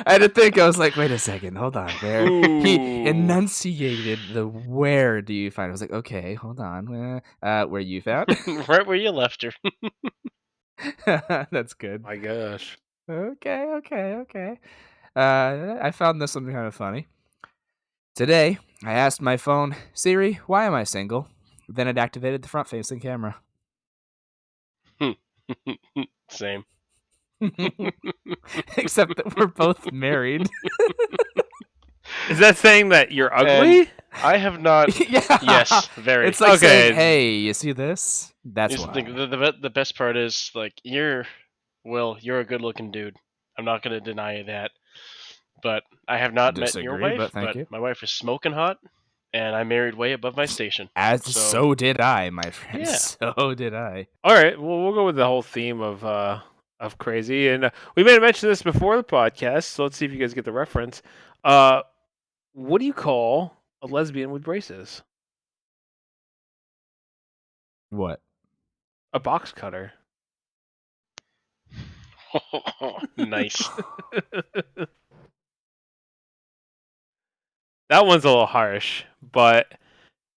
Speaker 1: I had to think. I was like, wait a second. Hold on. Where he
Speaker 2: Ooh.
Speaker 1: enunciated the where do you find? I was like, okay, hold on. Where you found?
Speaker 3: Right where you left her.
Speaker 1: That's good.
Speaker 2: My gosh.
Speaker 1: Okay. I found this one kind of funny. Today, I asked my phone, Siri, why am I single? Then it activated the front-facing camera.
Speaker 3: Same.
Speaker 1: Except that we're both married.
Speaker 2: Is that saying that you're
Speaker 3: And
Speaker 2: ugly?
Speaker 3: I have not.
Speaker 1: Yeah.
Speaker 3: Yes, very.
Speaker 1: It's like saying,
Speaker 2: Okay.
Speaker 1: hey, you see this? That's
Speaker 3: Here's the thing,
Speaker 1: why.
Speaker 3: the best part is like you're a good looking dude. I'm not gonna deny you that. But I have not met your
Speaker 1: Disagree, but
Speaker 3: wife.
Speaker 1: thank
Speaker 3: But
Speaker 1: you.
Speaker 3: my wife is smoking hot, and I married way above my station.
Speaker 1: As
Speaker 3: So
Speaker 1: so did I, my friend.
Speaker 3: yeah.
Speaker 1: So did I.
Speaker 2: All right. Well, we'll go with the whole theme of crazy, and we may have mentioned this before the podcast. So let's see if you guys get the reference. What do you call a lesbian with braces?
Speaker 1: What?
Speaker 2: A box cutter.
Speaker 3: Nice.
Speaker 2: That one's a little harsh, but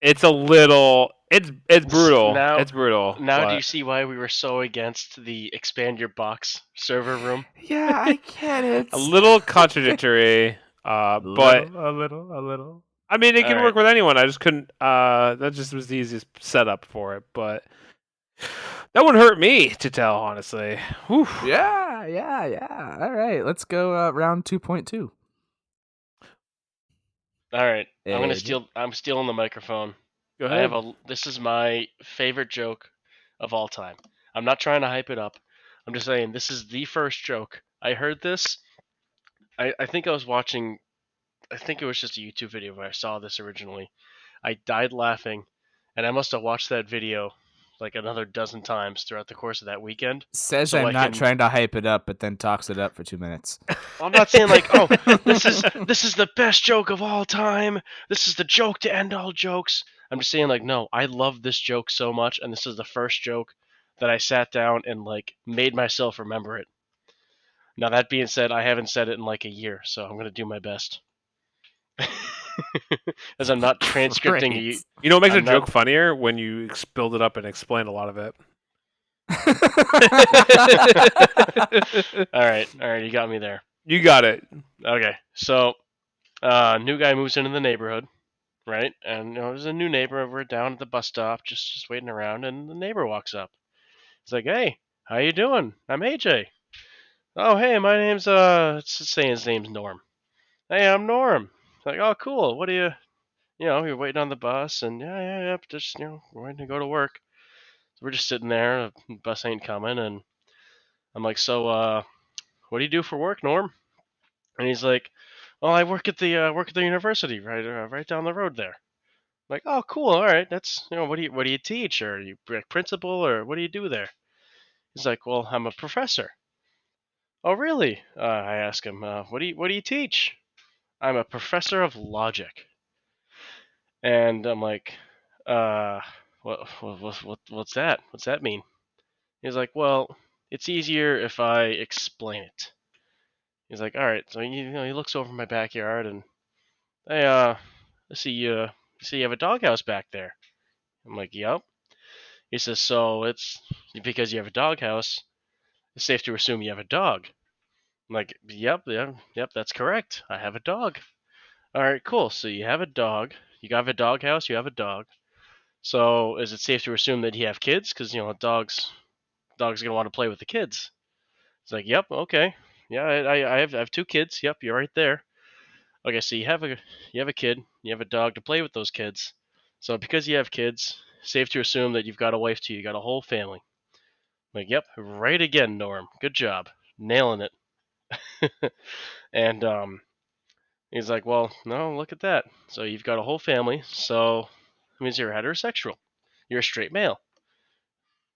Speaker 2: it's a little. It's brutal.
Speaker 3: Now-
Speaker 2: It's brutal.
Speaker 3: Now do
Speaker 2: but
Speaker 3: you see why we were so against the expand your box server room?
Speaker 1: Yeah, I get it.
Speaker 2: a little contradictory. But
Speaker 1: a little.
Speaker 2: I mean, it can
Speaker 3: All
Speaker 2: work
Speaker 3: right.
Speaker 2: with anyone. I just couldn't. That just was the easiest setup for it. But that one hurt me to tell, honestly. Whew.
Speaker 1: Yeah. All right, let's go round 2.2.
Speaker 3: All right.
Speaker 1: AJ.
Speaker 3: I'm stealing the microphone.
Speaker 2: Go
Speaker 3: I have
Speaker 2: ahead.
Speaker 3: this is my favorite joke of all time. I'm not trying to hype it up. I'm just saying this is the first joke. I heard this. I think I was watching. I think it was just a YouTube video where I saw this originally. I died laughing, and I must have watched that video like another dozen times throughout the course of that weekend.
Speaker 1: Says
Speaker 3: So
Speaker 1: I'm
Speaker 3: I
Speaker 1: not
Speaker 3: can.
Speaker 1: trying to hype it up, but then talks it up for 2 minutes.
Speaker 3: I'm not saying like, oh, this is the best joke of all time. This is the joke to end all jokes. I'm just saying like, no, I love this joke so much, and this is the first joke that I sat down and like made myself remember it. Now that being said, I haven't said it in like a year, so I'm gonna do my best. As I'm not transcripting you.
Speaker 1: Great.
Speaker 2: You know what makes
Speaker 3: I'm
Speaker 2: a joke
Speaker 3: not-
Speaker 2: funnier when you build it up and explain a lot of it.
Speaker 3: all right, you got me there.
Speaker 2: You got it.
Speaker 3: Okay, so new guy moves into the neighborhood, right? And there's a new neighbor. We're down at the bus stop, just waiting around, and the neighbor walks up. He's like, "Hey, how you doing? I'm AJ." "Oh, hey, my name's it's just saying his name's Norm." "Hey, I'm Norm." Like, "Oh, cool. What do you, you're waiting on the bus, and yeah, just we're waiting to go to work." So we're just sitting there. The bus ain't coming, and I'm like, "So, what do you do for work, Norm?" And he's like, "Well, I work at the university, right down the road there." I'm like, "Oh, cool. All right. That's what do you teach, or are you like principal, or what do you do there?" He's like, "Well, I'm a professor." "Oh, really?" I ask him, what do you teach?" "I'm a professor of logic." And I'm like, uh, what's that? What's that mean?" He's like, "Well, it's easier if I explain it." He's like, "All right." So he looks over my backyard and, "Hey, I see you have a doghouse back there." I'm like, "Yup." He says, "So it's because you have a doghouse, it's safe to assume you have a dog." I'm like, yep, that's correct. I have a dog." "All right, cool. So you have a dog. You have a doghouse. You have a dog. So is it safe to assume that you have kids? Because dogs gonna want to play with the kids." It's like, "Yep, okay, yeah, I have two kids. Yep, you're right there." "Okay, so you have a kid, you have a dog to play with those kids. So because you have kids, safe to assume that you've got a wife too. You got a whole family." I'm like, "Yep, right again, Norm. Good job, nailing it." And he's like, "Well, no, look at that. So you've got a whole family. So that means you're heterosexual. You're a straight male."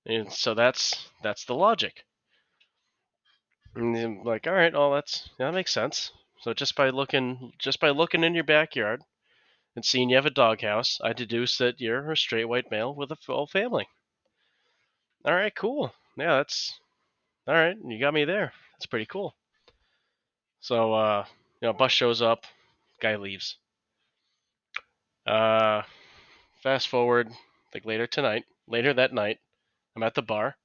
Speaker 3: And so that's the logic. And I'm like, "All right, well, that makes sense. So just by looking in your backyard and seeing you have a doghouse, I deduce that you're a straight white male with a full family." "All right, cool. yeah, that's all right. You got me there. That's pretty cool. So, bus shows up, guy leaves. Fast forward, like later that night, I'm at the bar,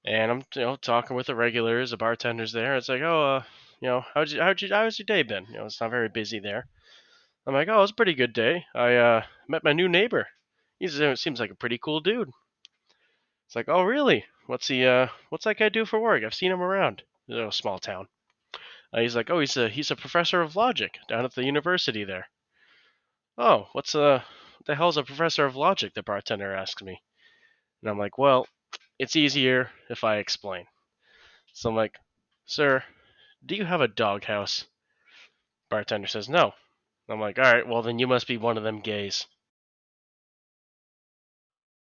Speaker 3: and I'm, talking with the regulars, the bartenders there. It's like, oh, how's your day been? It's not very busy there. I'm like, oh, it was a pretty good day. I met my new neighbor. He seems like a pretty cool dude. It's like, oh, really? What's that guy do for work? I've seen him around. Small town. He's like, oh, he's a professor of logic down at the university there. Oh, what the hell's a professor of logic? The bartender asks me, and I'm like, well, it's easier if I explain. So I'm like, sir, do you have a doghouse? Bartender says no. I'm like, all right, well then you must be one of them gays.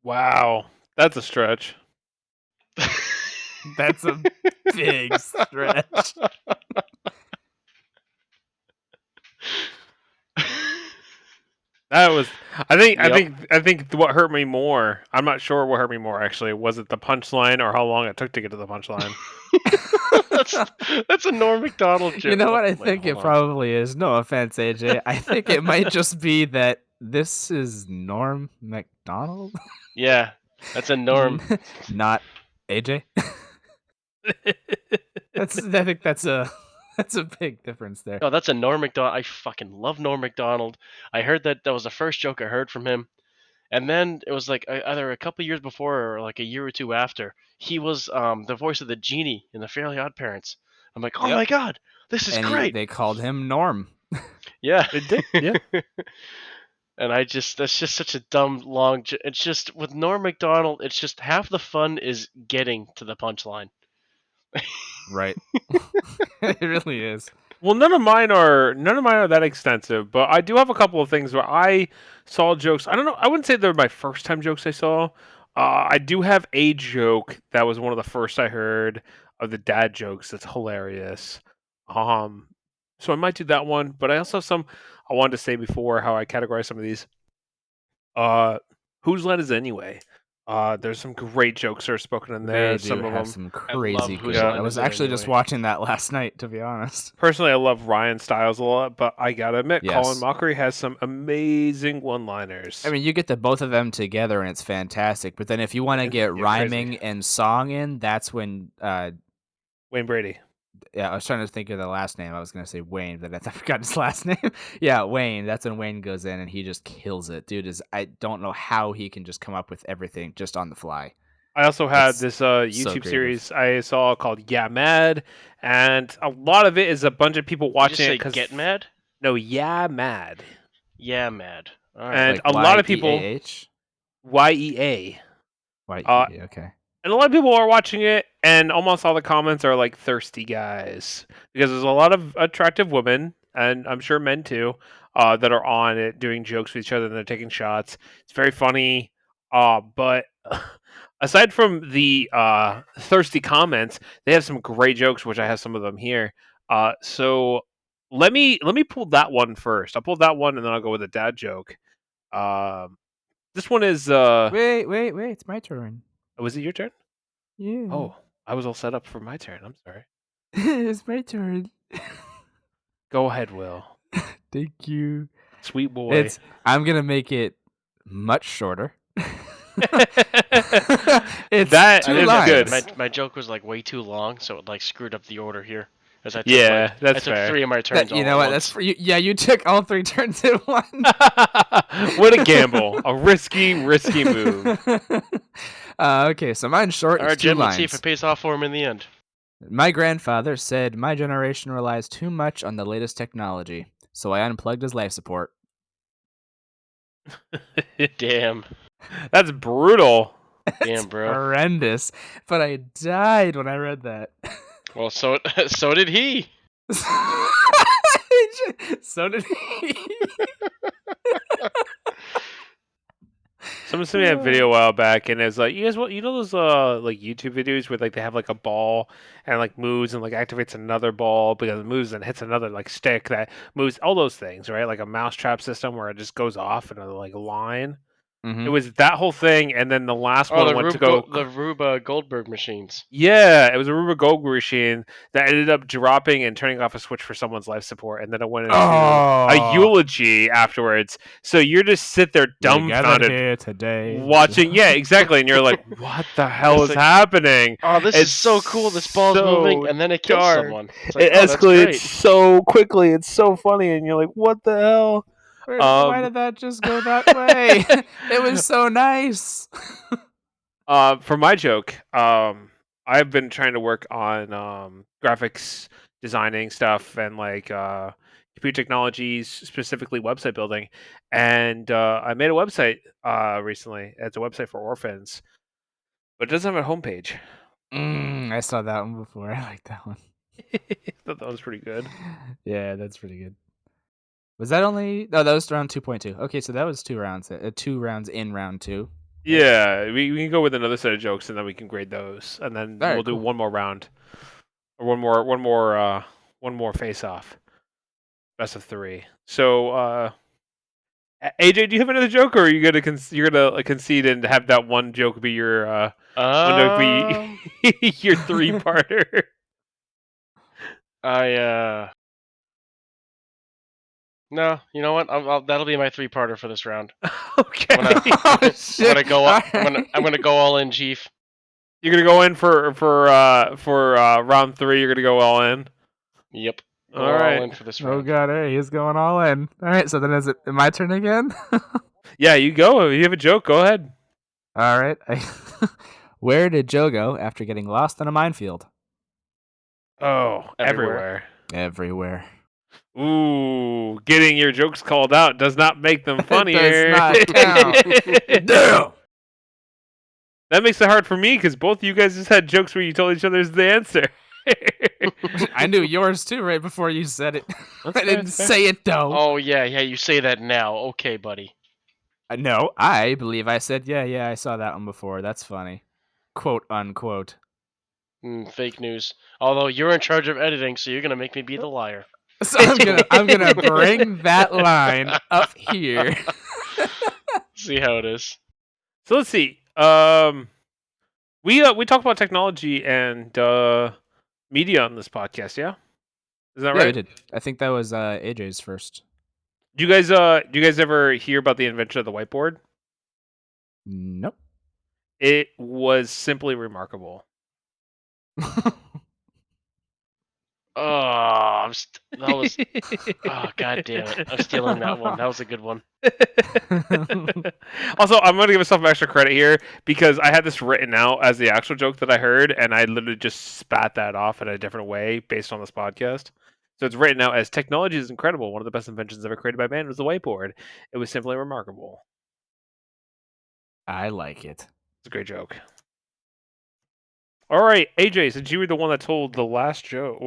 Speaker 2: Wow, that's a stretch.
Speaker 1: That's a big stretch.
Speaker 2: That was. I think.
Speaker 3: Yep.
Speaker 2: I think what hurt me more. I'm not sure what hurt me more. Actually, was it the punchline or how long it took to get to the punchline?
Speaker 3: That's a Norm Macdonald joke.
Speaker 1: You know what? I
Speaker 3: Wait,
Speaker 1: think it
Speaker 3: hold on.
Speaker 1: probably is. No offense, AJ. I think it might just be that this is Norm Macdonald,
Speaker 3: Yeah, that's a Norm.
Speaker 1: not AJ. I think that's a big difference there.
Speaker 3: No, that's a Norm Macdonald. I fucking love Norm Macdonald. I heard that was the first joke I heard from him. And then it was like either a couple years before or like a year or two after, he was the voice of the genie in the Fairly Odd Parents. I'm like, oh
Speaker 1: Yep.
Speaker 3: my god, this is
Speaker 1: And
Speaker 3: great.
Speaker 1: they called him Norm.
Speaker 3: Yeah.
Speaker 2: It did, yeah.
Speaker 3: And that's just such a dumb long. It's just with Norm Macdonald, it's just half the fun is getting to the punchline.
Speaker 1: Right. It really is.
Speaker 2: Well, none of mine are that extensive, but I do have a couple of things where I saw jokes. I don't know. I wouldn't say they're my first time jokes I saw. I do have a joke that was one of the first I heard of the dad jokes. That's hilarious. So I might do that one, but I also have some I wanted to say before how I categorize some of these. Whose line is anyway? There's some great jokes that are spoken in there.
Speaker 1: They do
Speaker 2: Some of
Speaker 1: have
Speaker 2: them.
Speaker 1: some
Speaker 3: I love
Speaker 1: crazy
Speaker 3: Whose
Speaker 1: good.
Speaker 3: Line
Speaker 1: I was
Speaker 3: Is It
Speaker 1: actually just
Speaker 3: Anyway?
Speaker 1: watching that last night, to be honest.
Speaker 2: Personally, I love Ryan Stiles a lot, but I gotta admit,
Speaker 1: Yes.
Speaker 2: Colin Mockery has some amazing one-liners.
Speaker 1: I mean, you get the both of them together, and it's fantastic. But then if you want to get
Speaker 2: Yeah,
Speaker 1: rhyming
Speaker 2: crazy.
Speaker 1: and song in, that's when.
Speaker 2: Wayne Brady.
Speaker 1: Yeah, I was trying to think of the last name. I was gonna say Wayne, but I forgot his last name. Yeah, Wayne. That's when Wayne goes in and he just kills it. Dude I don't know how he can just come up with everything just on the fly.
Speaker 2: I also had
Speaker 1: That's
Speaker 2: this
Speaker 1: so
Speaker 2: YouTube
Speaker 1: creative.
Speaker 2: series I saw called Yeah Mad, and a lot of it is a bunch of people
Speaker 3: Did you
Speaker 2: watching
Speaker 3: say
Speaker 2: it because
Speaker 3: Get Mad?
Speaker 2: no, Yeah Mad,
Speaker 3: Yeah, mad. All right.
Speaker 2: and
Speaker 1: Like
Speaker 2: a lot of people
Speaker 1: YEAH?
Speaker 2: YEA.
Speaker 1: YEA, okay.
Speaker 2: And a lot of people are watching it, and almost all the comments are like thirsty guys because there's a lot of attractive women, and I'm sure men too, that are on it doing jokes with each other and they're taking shots. It's very funny, but aside from the thirsty comments, they have some great jokes, which I have some of them here. So let me pull that one first. I'll pull that one, and then I'll go with a dad joke. This one is
Speaker 1: Wait, it's my turn.
Speaker 2: was it your turn?
Speaker 1: Yeah.
Speaker 2: Oh, I was all set up for my turn. I'm sorry.
Speaker 1: It's my turn.
Speaker 2: Go ahead, Will.
Speaker 1: Thank you.
Speaker 2: Sweet boy.
Speaker 1: I'm gonna make it much shorter. It's
Speaker 2: That
Speaker 1: two
Speaker 2: is
Speaker 1: lines.
Speaker 2: good.
Speaker 3: My joke was like way too long, so it like screwed up the order here. As I took,
Speaker 2: Yeah,
Speaker 3: I
Speaker 2: that's
Speaker 3: took
Speaker 2: fair.
Speaker 3: 3 of my turns.
Speaker 1: You
Speaker 3: all
Speaker 1: know
Speaker 3: at
Speaker 1: what?
Speaker 3: once.
Speaker 1: That's for you. Yeah, you took all 3 turns at once.
Speaker 2: What a gamble. A risky move.
Speaker 1: Okay, so mine's short.
Speaker 3: All
Speaker 1: It's
Speaker 3: right,
Speaker 1: 2
Speaker 3: Jim.
Speaker 1: lines.
Speaker 3: Let's see if it pays off for him in the end.
Speaker 1: My grandfather said my generation relies too much on the latest technology, so I unplugged his life support.
Speaker 3: Damn.
Speaker 2: That's brutal.
Speaker 3: Damn, bro.
Speaker 1: Horrendous. But I died when I read that.
Speaker 3: Well, so did he.
Speaker 1: So did he.
Speaker 2: Someone sent me a video a while back, and it's like, you guys, you know those like YouTube videos where like they have like a ball and like moves and like activates another ball because it moves and hits another like stick that moves, all those things, right? Like a mousetrap system where it just goes off in a like line. It was that whole thing, and then the last
Speaker 3: Oh,
Speaker 2: one went to go.
Speaker 3: the Rube Goldberg machines.
Speaker 2: Yeah, it was a Rube Goldberg machine that ended up dropping and turning off a switch for someone's life support, and then it went into a eulogy afterwards. So you're just sit there dumbfounded
Speaker 1: here today.
Speaker 2: watching. Yeah, exactly, and you're like, "What the hell is happening?"
Speaker 3: Oh, this is so cool. This ball's moving, and then it kills someone. It's like,
Speaker 2: it escalates so quickly. It's so funny, and you're like, "What the hell?"
Speaker 1: Why did that just go that way? It was so nice.
Speaker 2: For my joke, I've been trying to work on graphics designing stuff and like computer technologies, specifically website building. And I made a website recently. It's a website for orphans, but it doesn't have a homepage.
Speaker 1: I saw that one before. I like that one.
Speaker 2: I thought that was pretty good.
Speaker 1: Yeah, that's pretty good. Was that only? Oh, that was round 2.2. Okay, so that was 2 rounds. 2 rounds in round 2.
Speaker 2: Yeah, we can go with another set of jokes and then we can grade those, and then we'll do one more round, or one more face off. Best of 3. So, AJ, do you have another joke, or are you gonna concede and have that one joke be your your 3-parter?
Speaker 3: No, you know what? That'll be my 3-parter for this round.
Speaker 2: Okay.
Speaker 3: I'm gonna go all in, Chief.
Speaker 2: You're gonna go in for round 3. You're gonna go all in.
Speaker 3: Yep.
Speaker 2: All right.
Speaker 3: All in for this round.
Speaker 1: Oh god, hey, he's going all in. All right, so then is it my turn again?
Speaker 2: Yeah, you go. If you have a joke, go ahead.
Speaker 1: All right. Where did Joe go after getting lost in a minefield?
Speaker 2: Oh, everywhere.
Speaker 1: Everywhere.
Speaker 2: Ooh, getting your jokes called out does not make them funnier.
Speaker 1: Does not count. Damn.
Speaker 2: That makes it hard for me because both of you guys just had jokes where you told each other the answer.
Speaker 1: I knew yours too right before you said it. I didn't say it though.
Speaker 3: Oh yeah, you say that now. Okay, buddy.
Speaker 1: No, I believe I said yeah, I saw that one before. That's funny. Quote unquote.
Speaker 3: Fake news. Although you're in charge of editing, so you're gonna make me be the liar.
Speaker 1: So I'm gonna bring that line up here.
Speaker 3: See how it is.
Speaker 2: So let's see. We talk about technology and media on this podcast. Yeah, is that right?
Speaker 1: Yeah, we did. I think that was AJ's first.
Speaker 2: Do you guys ever hear about the invention of the whiteboard?
Speaker 1: Nope.
Speaker 2: It was simply remarkable.
Speaker 3: Oh, god damn it! I'm stealing that one. That was a good one.
Speaker 2: Also, I'm going to give myself extra credit here because I had this written out as the actual joke that I heard, and I literally just spat that off in a different way based on this podcast. So it's written out as technology is incredible. One of the best inventions ever created by man was the whiteboard. It was simply remarkable.
Speaker 1: I like it.
Speaker 2: It's a great joke. All right, AJ, since you were the one that told the last joke,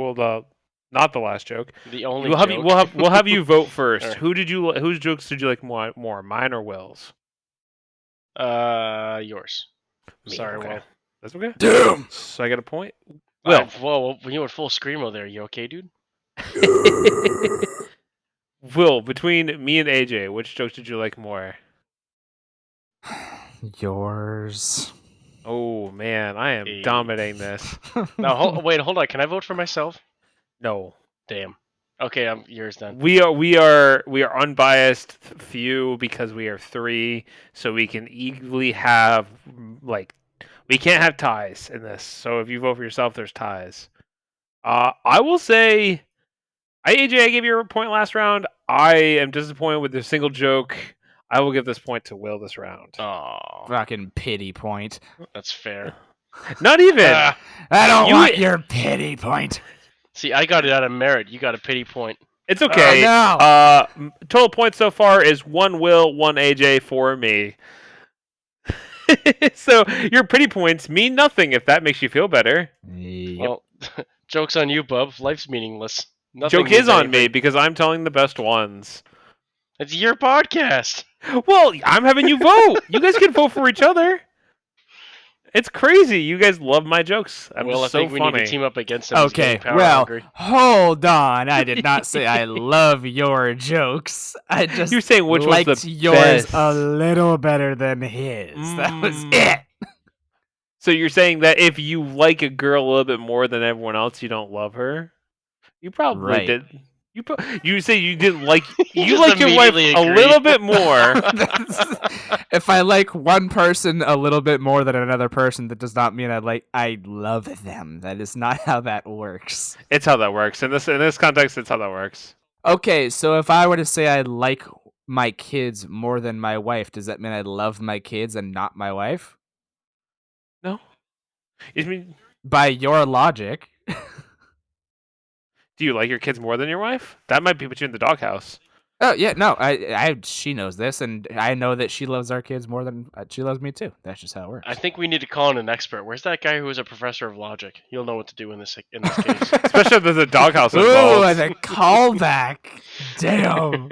Speaker 2: not the last joke.
Speaker 3: The only
Speaker 2: joke. We'll have you vote first. Whose jokes did you like more, mine or Will's?
Speaker 3: Yours.
Speaker 2: Me,
Speaker 3: Sorry,
Speaker 2: okay.
Speaker 3: Will.
Speaker 2: That's okay.
Speaker 1: Damn.
Speaker 2: So I got a point. Will.
Speaker 3: Whoa, you went full screamo there. You okay, dude?
Speaker 2: Will, between me and AJ, which jokes did you like more?
Speaker 1: Yours.
Speaker 2: Oh man, I am dominating this.
Speaker 3: Now, hold on. Can I vote for myself?
Speaker 2: No.
Speaker 3: Damn. Okay, I'm yours then.
Speaker 2: We are unbiased few because we are 3, so we can easily have we can't have ties in this. So if you vote for yourself, there's ties. I will say, AJ, I gave you a point last round. I am disappointed with the single joke. I will give this point to Will this round.
Speaker 3: Oh,
Speaker 1: fucking pity point.
Speaker 3: That's fair.
Speaker 2: Not even.
Speaker 1: I don't want your pity point.
Speaker 3: See, I got it out of merit. You got a pity point.
Speaker 2: It's okay.
Speaker 1: No.
Speaker 2: Total points so far is 1 Will, 1 AJ, 4 me. So your pity points mean nothing if that makes you feel better.
Speaker 1: Yep.
Speaker 3: Well, joke's on you, bub. Life's meaningless. Nothing
Speaker 2: Joke is on
Speaker 3: anything.
Speaker 2: me because I'm telling the best ones.
Speaker 3: It's your podcast.
Speaker 2: Well, I'm having you vote. You guys can vote for each other. It's crazy. You guys love my jokes. I'm
Speaker 3: Well, I
Speaker 2: just so
Speaker 3: think we need to
Speaker 2: funny.
Speaker 3: team up against him. He's getting
Speaker 1: Okay,
Speaker 3: power
Speaker 1: well,
Speaker 3: hungry.
Speaker 1: hold on. I did not say I love your jokes. I just
Speaker 2: You're saying which one's
Speaker 1: liked
Speaker 2: the
Speaker 1: yours a
Speaker 2: best.
Speaker 1: little better than his. That was it.
Speaker 2: So you're saying that if you like a girl a little bit more than everyone else, you don't love her? You probably
Speaker 1: Right.
Speaker 2: did. You say you didn't like you
Speaker 3: just
Speaker 2: like your wife
Speaker 3: immediately
Speaker 2: a
Speaker 3: agree.
Speaker 2: little bit more.
Speaker 1: If I like one person a little bit more than another person, that does not mean I love them. That is not how that works.
Speaker 2: It's how that works. In this context, it's how that works.
Speaker 1: Okay, so if I were to say I like my kids more than my wife, does that mean I love my kids and not my wife?
Speaker 2: No. I mean,
Speaker 1: By your logic.
Speaker 2: do you like your kids more than your wife? That might be put you in the doghouse.
Speaker 1: Oh yeah, no, she knows this, and I know that she loves our kids more than she loves me too. That's just how it works.
Speaker 3: I think we need to call in an expert. Where's that guy who was a professor of logic? He'll know what to do in this case.
Speaker 2: Especially if there's a doghouse
Speaker 1: Ooh,
Speaker 2: involved.
Speaker 1: and a callback. Damn.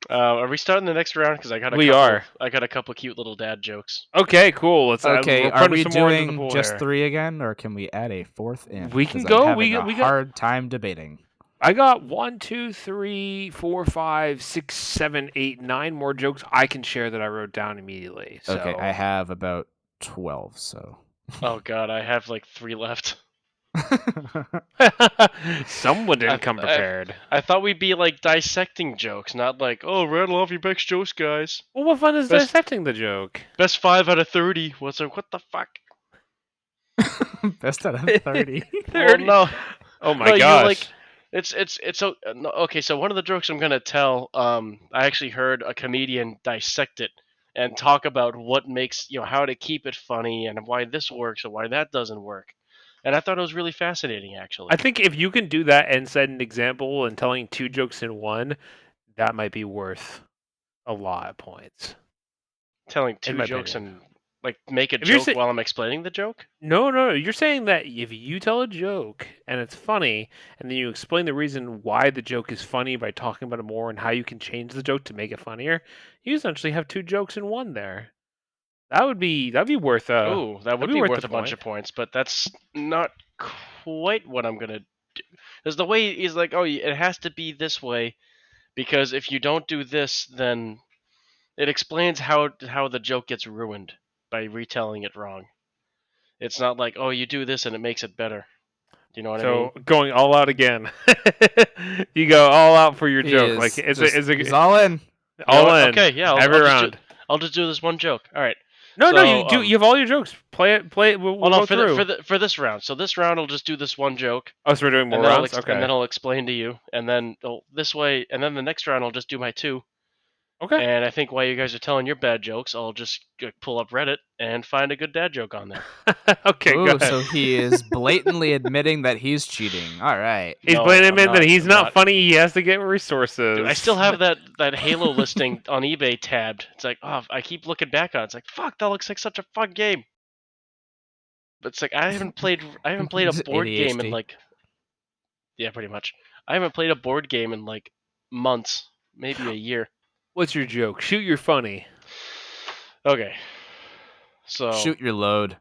Speaker 3: Are we starting the next round? Because I got a couple cute little dad jokes.
Speaker 2: Okay, cool. Let's.
Speaker 1: Okay,
Speaker 2: we're
Speaker 1: are
Speaker 2: putting
Speaker 1: we
Speaker 2: some more into the
Speaker 1: doing
Speaker 2: pool
Speaker 1: just
Speaker 2: here.
Speaker 1: 3 again, or can we add a 4th in?
Speaker 2: We can
Speaker 1: 'Cause
Speaker 2: go.
Speaker 1: I'm
Speaker 2: We
Speaker 1: having
Speaker 2: got.
Speaker 1: a hard time debating.
Speaker 2: I got 1, 2, 3, 4, 5, 6, 7, 8, 9 more jokes I can share that I wrote down immediately. So.
Speaker 1: Okay, I have about 12, so.
Speaker 3: Oh god, I have like 3 left.
Speaker 2: Someone didn't come prepared.
Speaker 3: I thought we'd be like dissecting jokes, not like, oh, rattle off your best jokes, guys.
Speaker 2: Well, what fun is dissecting the joke?
Speaker 3: Best 5 out of 30. What the fuck?
Speaker 1: Best out of 30.
Speaker 3: Well, no.
Speaker 2: Oh my
Speaker 3: No,
Speaker 2: gosh.
Speaker 3: you like it's no, okay. So one of the jokes I'm gonna tell, I actually heard a comedian dissect it and talk about what makes how to keep it funny and why this works and why that doesn't work. And I thought it was really fascinating, actually.
Speaker 2: I think if you can do that and set an example and telling 2 jokes in one, that might be worth a lot of points.
Speaker 3: Telling
Speaker 2: in
Speaker 3: 2
Speaker 2: my
Speaker 3: jokes
Speaker 2: opinion.
Speaker 3: and like make a
Speaker 2: If you're
Speaker 3: joke while I'm explaining the joke.
Speaker 2: No. You're saying that if you tell a joke and it's funny, and then you explain the reason why the joke is funny by talking about it more and how you can change the joke to make it funnier, you essentially have 2 jokes in one there. That'd be worth
Speaker 3: Oh, that would be
Speaker 2: worth
Speaker 3: worth
Speaker 2: the
Speaker 3: a bunch
Speaker 2: point.
Speaker 3: of points, but that's not quite what I'm gonna do. Because the way is like, oh, it has to be this way, because if you don't do this, then it explains how the joke gets ruined by retelling it wrong. It's not like, oh, you do this and it makes it better. Do you know what I mean?
Speaker 2: So going all out again. You go all out for your joke. Like
Speaker 1: He's all in.
Speaker 2: all in.
Speaker 3: Okay, yeah,
Speaker 2: every round.
Speaker 3: I'll just do this one joke. All right.
Speaker 2: No,
Speaker 3: So,
Speaker 2: you do. You have all your jokes. Play it. We'll
Speaker 3: Oh no,
Speaker 2: go through.
Speaker 3: for this round. So this round, I'll just do this one joke,
Speaker 2: Oh, so we're doing more
Speaker 3: and then
Speaker 2: rounds. Okay.
Speaker 3: and then I'll explain to you, and then this way, and then the next round, I'll just do my 2.
Speaker 2: Okay.
Speaker 3: And I think while you guys are telling your bad jokes, I'll just pull up Reddit and find a good dad joke on there.
Speaker 2: Okay, go
Speaker 1: Ooh,
Speaker 2: ahead.
Speaker 1: so he is blatantly admitting that he's cheating. All right.
Speaker 2: He's
Speaker 3: No,
Speaker 2: blaming
Speaker 3: I'm
Speaker 2: him that he's
Speaker 3: I'm
Speaker 2: not funny. He has to get resources.
Speaker 3: Dude, I still have that Halo listing on eBay tabbed. It's like, oh, I keep looking back on it. It's like, fuck, that looks like such a fun game. But it's like I haven't played a board game in
Speaker 1: ADHD.
Speaker 3: like, yeah, pretty much. I haven't played a board game in like months, maybe a year.
Speaker 2: What's your joke? Shoot, you're funny.
Speaker 3: Okay, so
Speaker 1: Shoot your load.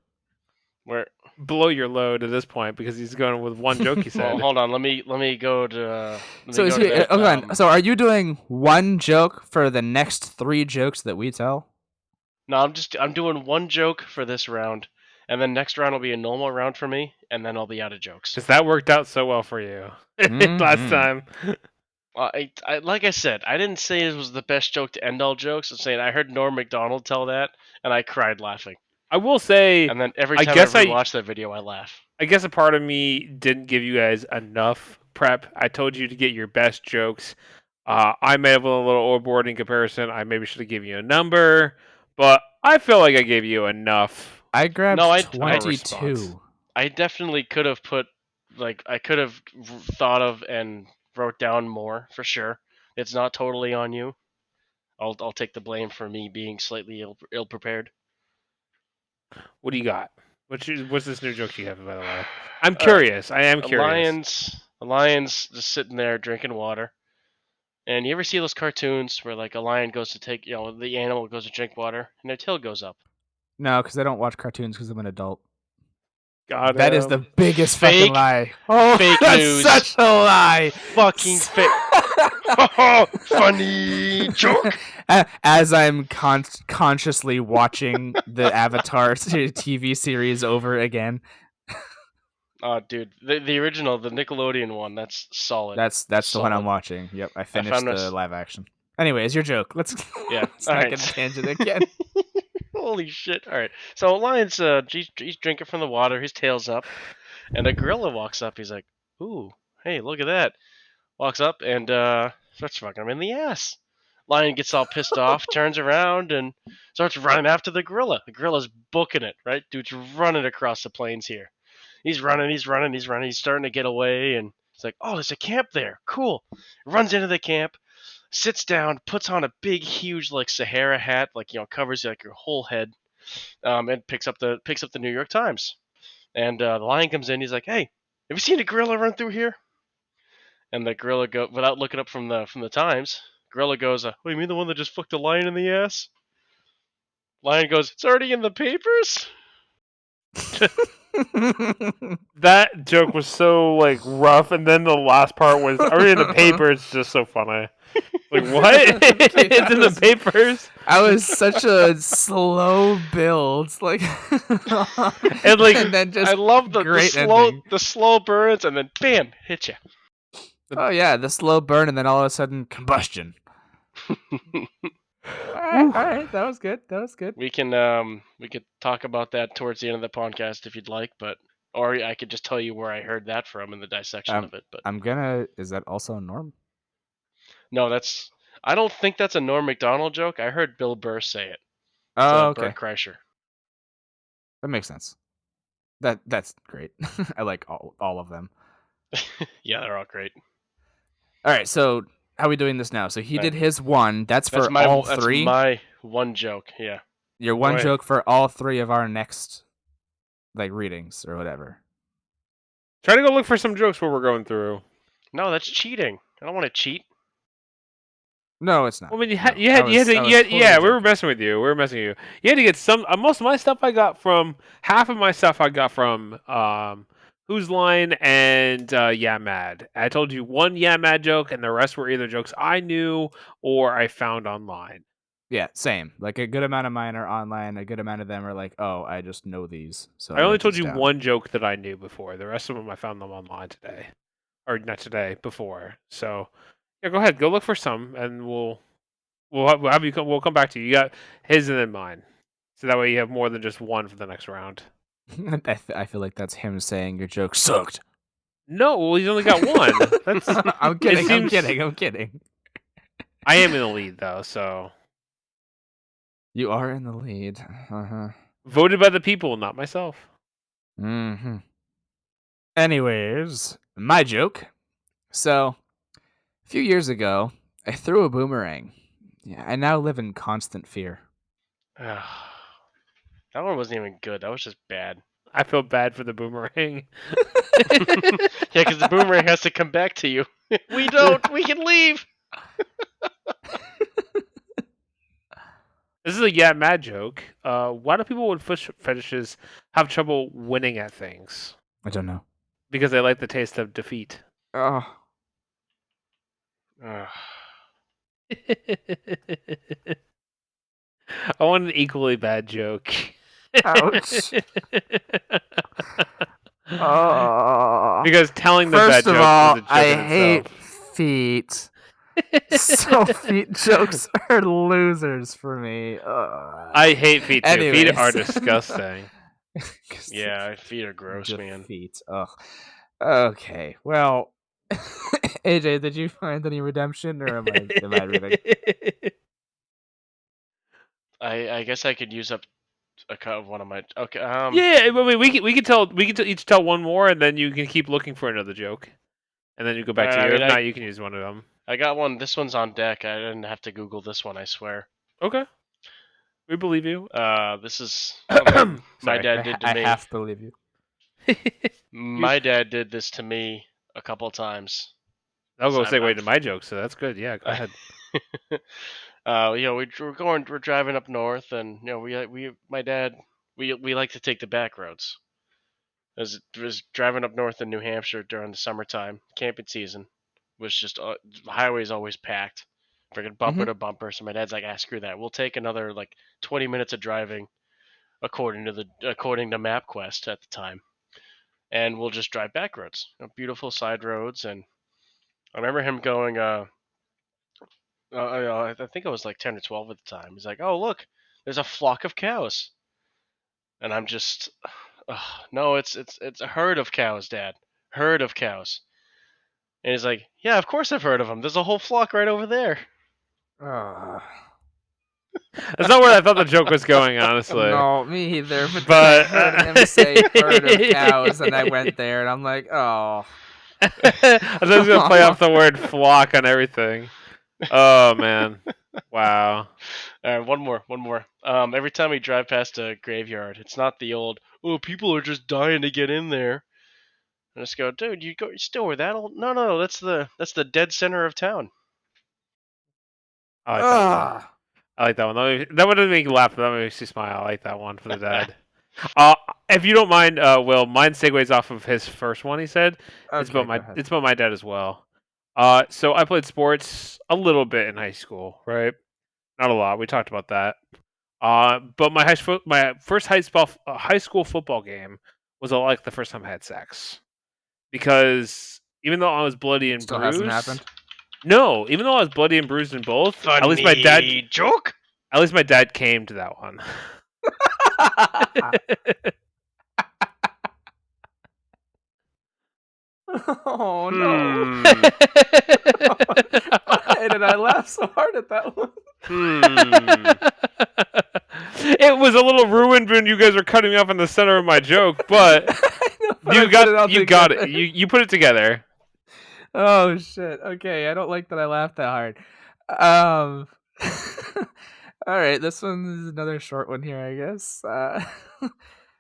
Speaker 3: where?
Speaker 2: Blow your load at this point because he's going with one joke. He said.
Speaker 3: Well, hold on. Let me go to.
Speaker 1: So is he? Hold on. So are you doing one joke for the next 3 jokes that we tell?
Speaker 3: No, I'm doing one joke for this round, and then next round will be a normal round for me, and then I'll be out of jokes.
Speaker 2: Because that worked out so well for you last time.
Speaker 3: I like I said, I didn't say it was the best joke to end all jokes. I'm saying I heard Norm Macdonald tell that, and I cried laughing.
Speaker 2: I will say,
Speaker 3: And then every
Speaker 2: I
Speaker 3: time
Speaker 2: guess
Speaker 3: I watch that video, I laugh.
Speaker 2: I guess a part of me didn't give you guys enough prep. I told you to get your best jokes. I may have a little overboard in comparison. I maybe should have given you a number, but I feel like I gave you enough.
Speaker 1: I grabbed
Speaker 3: No, I
Speaker 1: 22.
Speaker 3: I definitely could have put, like, I could have thought of and wrote down more for sure. It's not totally on you. I'll take the blame for me being slightly ill prepared.
Speaker 2: What do you got? What's this new joke you have, by the way? I'm curious. I am curious.
Speaker 3: A lion's just sitting there drinking water. And you ever see those cartoons where like a lion goes to take, the animal goes to drink water and their tail goes up?
Speaker 1: No, because I don't watch cartoons because I'm an adult.
Speaker 2: Got
Speaker 1: That is the
Speaker 2: him.
Speaker 1: biggest fucking
Speaker 3: Fake-
Speaker 1: lie. Oh,
Speaker 3: fake
Speaker 1: that's
Speaker 3: news.
Speaker 1: such a lie.
Speaker 3: Fucking fake. Funny joke.
Speaker 1: As I'm consciously watching the Avatar TV series over again.
Speaker 3: Oh, dude, the original, the Nickelodeon one, that's solid.
Speaker 1: That's the one I'm
Speaker 3: Solid.
Speaker 1: watching. Yep, I finished
Speaker 3: found
Speaker 1: the
Speaker 3: this-
Speaker 1: live action. Anyways, your joke. Let's
Speaker 3: Yeah,
Speaker 1: let's
Speaker 3: all
Speaker 1: not
Speaker 3: right.
Speaker 1: get a tangent again.
Speaker 3: Holy shit! All right, so Lion's he's drinking from the water, his tail's up, and a gorilla walks up. He's like, "Ooh, hey, look at that!" Walks up and starts fucking him in the ass. Lion gets all pissed off, turns around, and starts running after the gorilla. The gorilla's booking it, right? Dude's running across the plains here. He's running. He's starting to get away, and he's like, "Oh, there's a camp there. Cool." Runs into the camp, sits down, puts on a big, huge like Sahara hat, like covers like your whole head, and picks up the New York Times. And the lion comes in. He's like, "Hey, have you seen a gorilla run through here?" And the gorilla go without looking up from the Times. Gorilla goes, "Oh, you mean the one that just fucked a lion in the ass?" Lion goes, "It's already in the papers."
Speaker 2: That joke was so like rough, and then the last part was already in the paper. It's just so funny. Like what? It's in the papers.
Speaker 1: I was such a slow build, like,
Speaker 2: And like,
Speaker 1: and then just
Speaker 3: I love the
Speaker 1: great
Speaker 3: slow
Speaker 1: ending.
Speaker 3: the slow burns and then bam, hit you.
Speaker 1: Oh yeah, the slow burn, and then all of a sudden combustion. All right, that was good. That was good.
Speaker 3: We could talk about that towards the end of the podcast if you'd like, but or I could just tell you where I heard that from in the dissection of it. But
Speaker 1: Is that also Norm?
Speaker 3: no, I don't think that's a Norm Macdonald joke. I heard Bill Burr say it.
Speaker 1: Oh,
Speaker 3: Bert
Speaker 1: okay,
Speaker 3: Kreischer.
Speaker 1: that makes sense. That's great. I like all of them.
Speaker 3: Yeah, they're all great.
Speaker 1: All right, so how are we doing this now? So he
Speaker 3: All
Speaker 1: did
Speaker 3: right.
Speaker 1: his one. That's for
Speaker 3: That's
Speaker 1: all three.
Speaker 3: my one joke. Yeah.
Speaker 1: Your one
Speaker 2: Right.
Speaker 1: joke for all three of our next like readings or whatever.
Speaker 2: try to go look for some jokes while we're going through.
Speaker 3: No, that's cheating. I don't want to cheat.
Speaker 1: No, it's not.
Speaker 2: Well, I mean,
Speaker 1: No,
Speaker 2: you had
Speaker 1: I was totally
Speaker 2: yeah, we were
Speaker 1: joking.
Speaker 2: messing with you. We were messing with you. You had to get some. Most of my stuff I got from half of my stuff I got from Who's Line and Yeah Mad. I told you one Yeah Mad joke, and the rest were either jokes I knew or I found online.
Speaker 1: Yeah, same. Like a good amount of mine are online. A good amount of them are like, oh, I just know these. So
Speaker 2: I only
Speaker 1: wrote
Speaker 2: told
Speaker 1: these
Speaker 2: you
Speaker 1: down.
Speaker 2: one joke that I knew before. The rest of them I found them online today, or not today, before. So yeah, go ahead, go look for some, and we'll have you come. We'll come back to you. You got his and then mine, so that way you have more than just one for the next round.
Speaker 1: I feel like that's him saying your joke sucked.
Speaker 2: No, well, he's only got one. That's
Speaker 1: I'm kidding. I'm
Speaker 2: seems-
Speaker 1: kidding. I'm kidding.
Speaker 2: I am in the lead though, so
Speaker 1: You are in the lead. Uh-huh.
Speaker 2: voted by the people, not myself.
Speaker 1: Mm-hmm. Anyways, my joke. So, a few years ago, I threw a boomerang. Yeah, I now live in constant fear.
Speaker 3: That one wasn't even good. That was just bad.
Speaker 2: I feel bad for the boomerang.
Speaker 3: Yeah, because the boomerang has to come back to you. We don't. We can leave.
Speaker 2: This is a yeah mad joke. Why do people with foot fetishes have trouble winning at things?
Speaker 1: I don't know.
Speaker 2: Because they like the taste of defeat.
Speaker 1: Oh,
Speaker 3: Ugh.
Speaker 2: I want an equally bad joke.
Speaker 1: ouch. Oh.
Speaker 2: Because telling the bad
Speaker 1: First of
Speaker 2: joke
Speaker 1: all,
Speaker 2: is a joke
Speaker 1: I
Speaker 2: in
Speaker 1: hate
Speaker 2: itself.
Speaker 1: feet. So feet jokes are losers for me.
Speaker 2: I hate feet too. Feet
Speaker 1: Anyways.
Speaker 2: are disgusting.
Speaker 3: Yeah, feet are gross, man.
Speaker 1: Feet. Ugh. Okay. Well, AJ, did you find any redemption, or am I reading?
Speaker 3: I guess I could use up a cut of one of my. Okay.
Speaker 2: Yeah, I mean, we can each tell one more, and then you can keep looking for another joke, and then you go back to
Speaker 3: I
Speaker 2: your.
Speaker 3: mean,
Speaker 2: If not, you can use one of them.
Speaker 3: I got one. This one's on deck. I didn't have to Google this one. I swear.
Speaker 2: Okay, we believe you.
Speaker 3: This is something my
Speaker 2: Sorry,
Speaker 3: dad did to
Speaker 1: I
Speaker 3: me.
Speaker 1: half believe you.
Speaker 3: My dad did this to me a couple times.
Speaker 2: I'll go
Speaker 3: So
Speaker 2: segue to my joke, so that's good. Yeah, go ahead.
Speaker 3: we're driving up north, and my dad, we like to take the back roads. Was driving up north in New Hampshire during the summertime, camping season, was just the highway's always packed, freaking bumper
Speaker 1: Mhm.
Speaker 3: to bumper. So my dad's like, "Ah, screw that. We'll take another like 20 minutes of driving, according to MapQuest at the time, and we'll just drive back roads, beautiful side roads." And I remember him going, I think I was like 10 or 12 at the time. He's like, "Oh, look, there's a flock of cows," and I'm just, no, it's a herd of cows, Dad, herd of cows. And he's like, "Yeah, of course I've heard of them. There's a whole flock right over there."
Speaker 1: Ah.
Speaker 2: That's not where I thought the joke was going, honestly.
Speaker 1: No, me either. But then I heard him say herd of cows, and I went there, and I'm like, oh.
Speaker 2: I thought he was gonna play off the word flock on everything. Oh man, wow.
Speaker 3: All right, one more. Every time we drive past a graveyard, it's not the old, "Oh, people are just dying to get in there." I just go, "Dude, you still were that old?" No, that's the dead center of town.
Speaker 2: I like that one.
Speaker 1: Ah.
Speaker 2: I like that one. That one doesn't make you laugh, but that makes you smile. I like that one for the dad. If you don't mind, Will, mine segues off of his first one. He said it's
Speaker 1: Okay,
Speaker 2: about
Speaker 1: go ahead.
Speaker 2: it's about my dad as well. So I played sports a little bit in high school, right? Not a lot. We talked about that. But my first high school football game was like the first time I had sex, because even though I was bloody and
Speaker 1: Still hasn't
Speaker 2: bruised,
Speaker 1: happened.
Speaker 2: no, even though I was bloody and bruised in both,
Speaker 3: Funny
Speaker 2: at least my dad
Speaker 3: joke.
Speaker 2: came to that one.
Speaker 1: Oh no!
Speaker 3: Hmm.
Speaker 1: Why did I laugh so hard at that one?
Speaker 2: It was a little ruined when you guys were cutting me off in the center of my joke, but you got it. You put it together.
Speaker 1: Oh shit. Okay, I don't like that I laughed that hard. Um All right, this one is another short one here, I guess.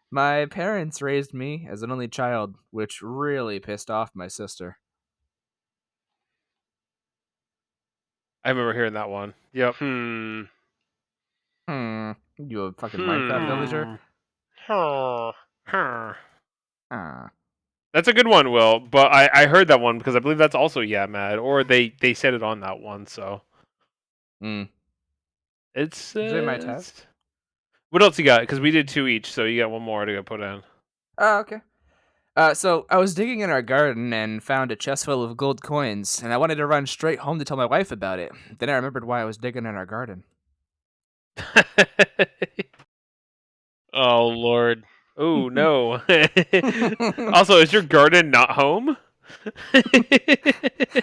Speaker 1: My parents raised me as an only child, which really pissed off my sister.
Speaker 2: I remember hearing that one. Yep.
Speaker 1: You a fucking Minecraft villager? Ah.
Speaker 2: That's a good one, Will. But I heard that one because I believe that's also Yeah Mad, or they said it on that one. So it's
Speaker 1: They might have.
Speaker 2: What else you got? Because we did 2 each, so you got one more to go put in.
Speaker 1: Oh, okay. So I was digging in our garden and found a chest full of gold coins, and I wanted to run straight home to tell my wife about it. Then I remembered why I was digging in our garden.
Speaker 3: Oh Lord.
Speaker 2: Oh no. Also, is your garden not home?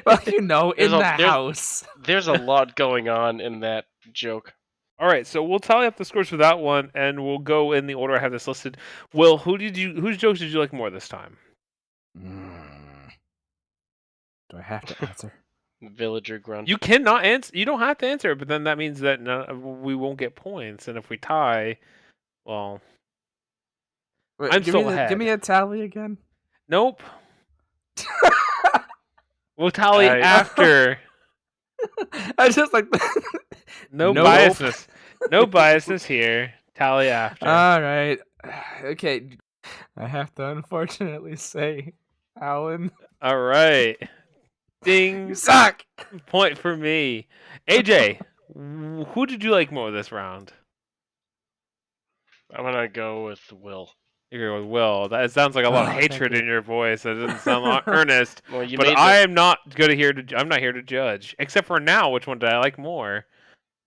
Speaker 1: Well, in the house.
Speaker 3: There's a lot going on in that joke.
Speaker 2: All right, so we'll tally up the scores for that one, and we'll go in the order I have this listed. Will, whose jokes did you like more this time?
Speaker 1: Do I have to answer?
Speaker 3: Villager grunt.
Speaker 2: You cannot answer. You don't have to answer, but then that means that we won't get points, and if we tie, well,
Speaker 1: Wait,
Speaker 2: I'm still ahead.
Speaker 1: Give me a tally again.
Speaker 2: Nope. We'll tally after.
Speaker 1: I just like
Speaker 2: No biasness. No biasness here. Tally after.
Speaker 1: All right. Okay. I have to unfortunately say, Alan.
Speaker 2: All right. Ding.
Speaker 1: You suck.
Speaker 2: Point for me. AJ, who did you like more this round?
Speaker 3: I'm gonna go with Will.
Speaker 2: You're going with Will. That sounds like a lot of hatred in your voice. That doesn't sound earnest.
Speaker 3: Well,
Speaker 2: but I'm not here to judge. Except for now, which one did I like more?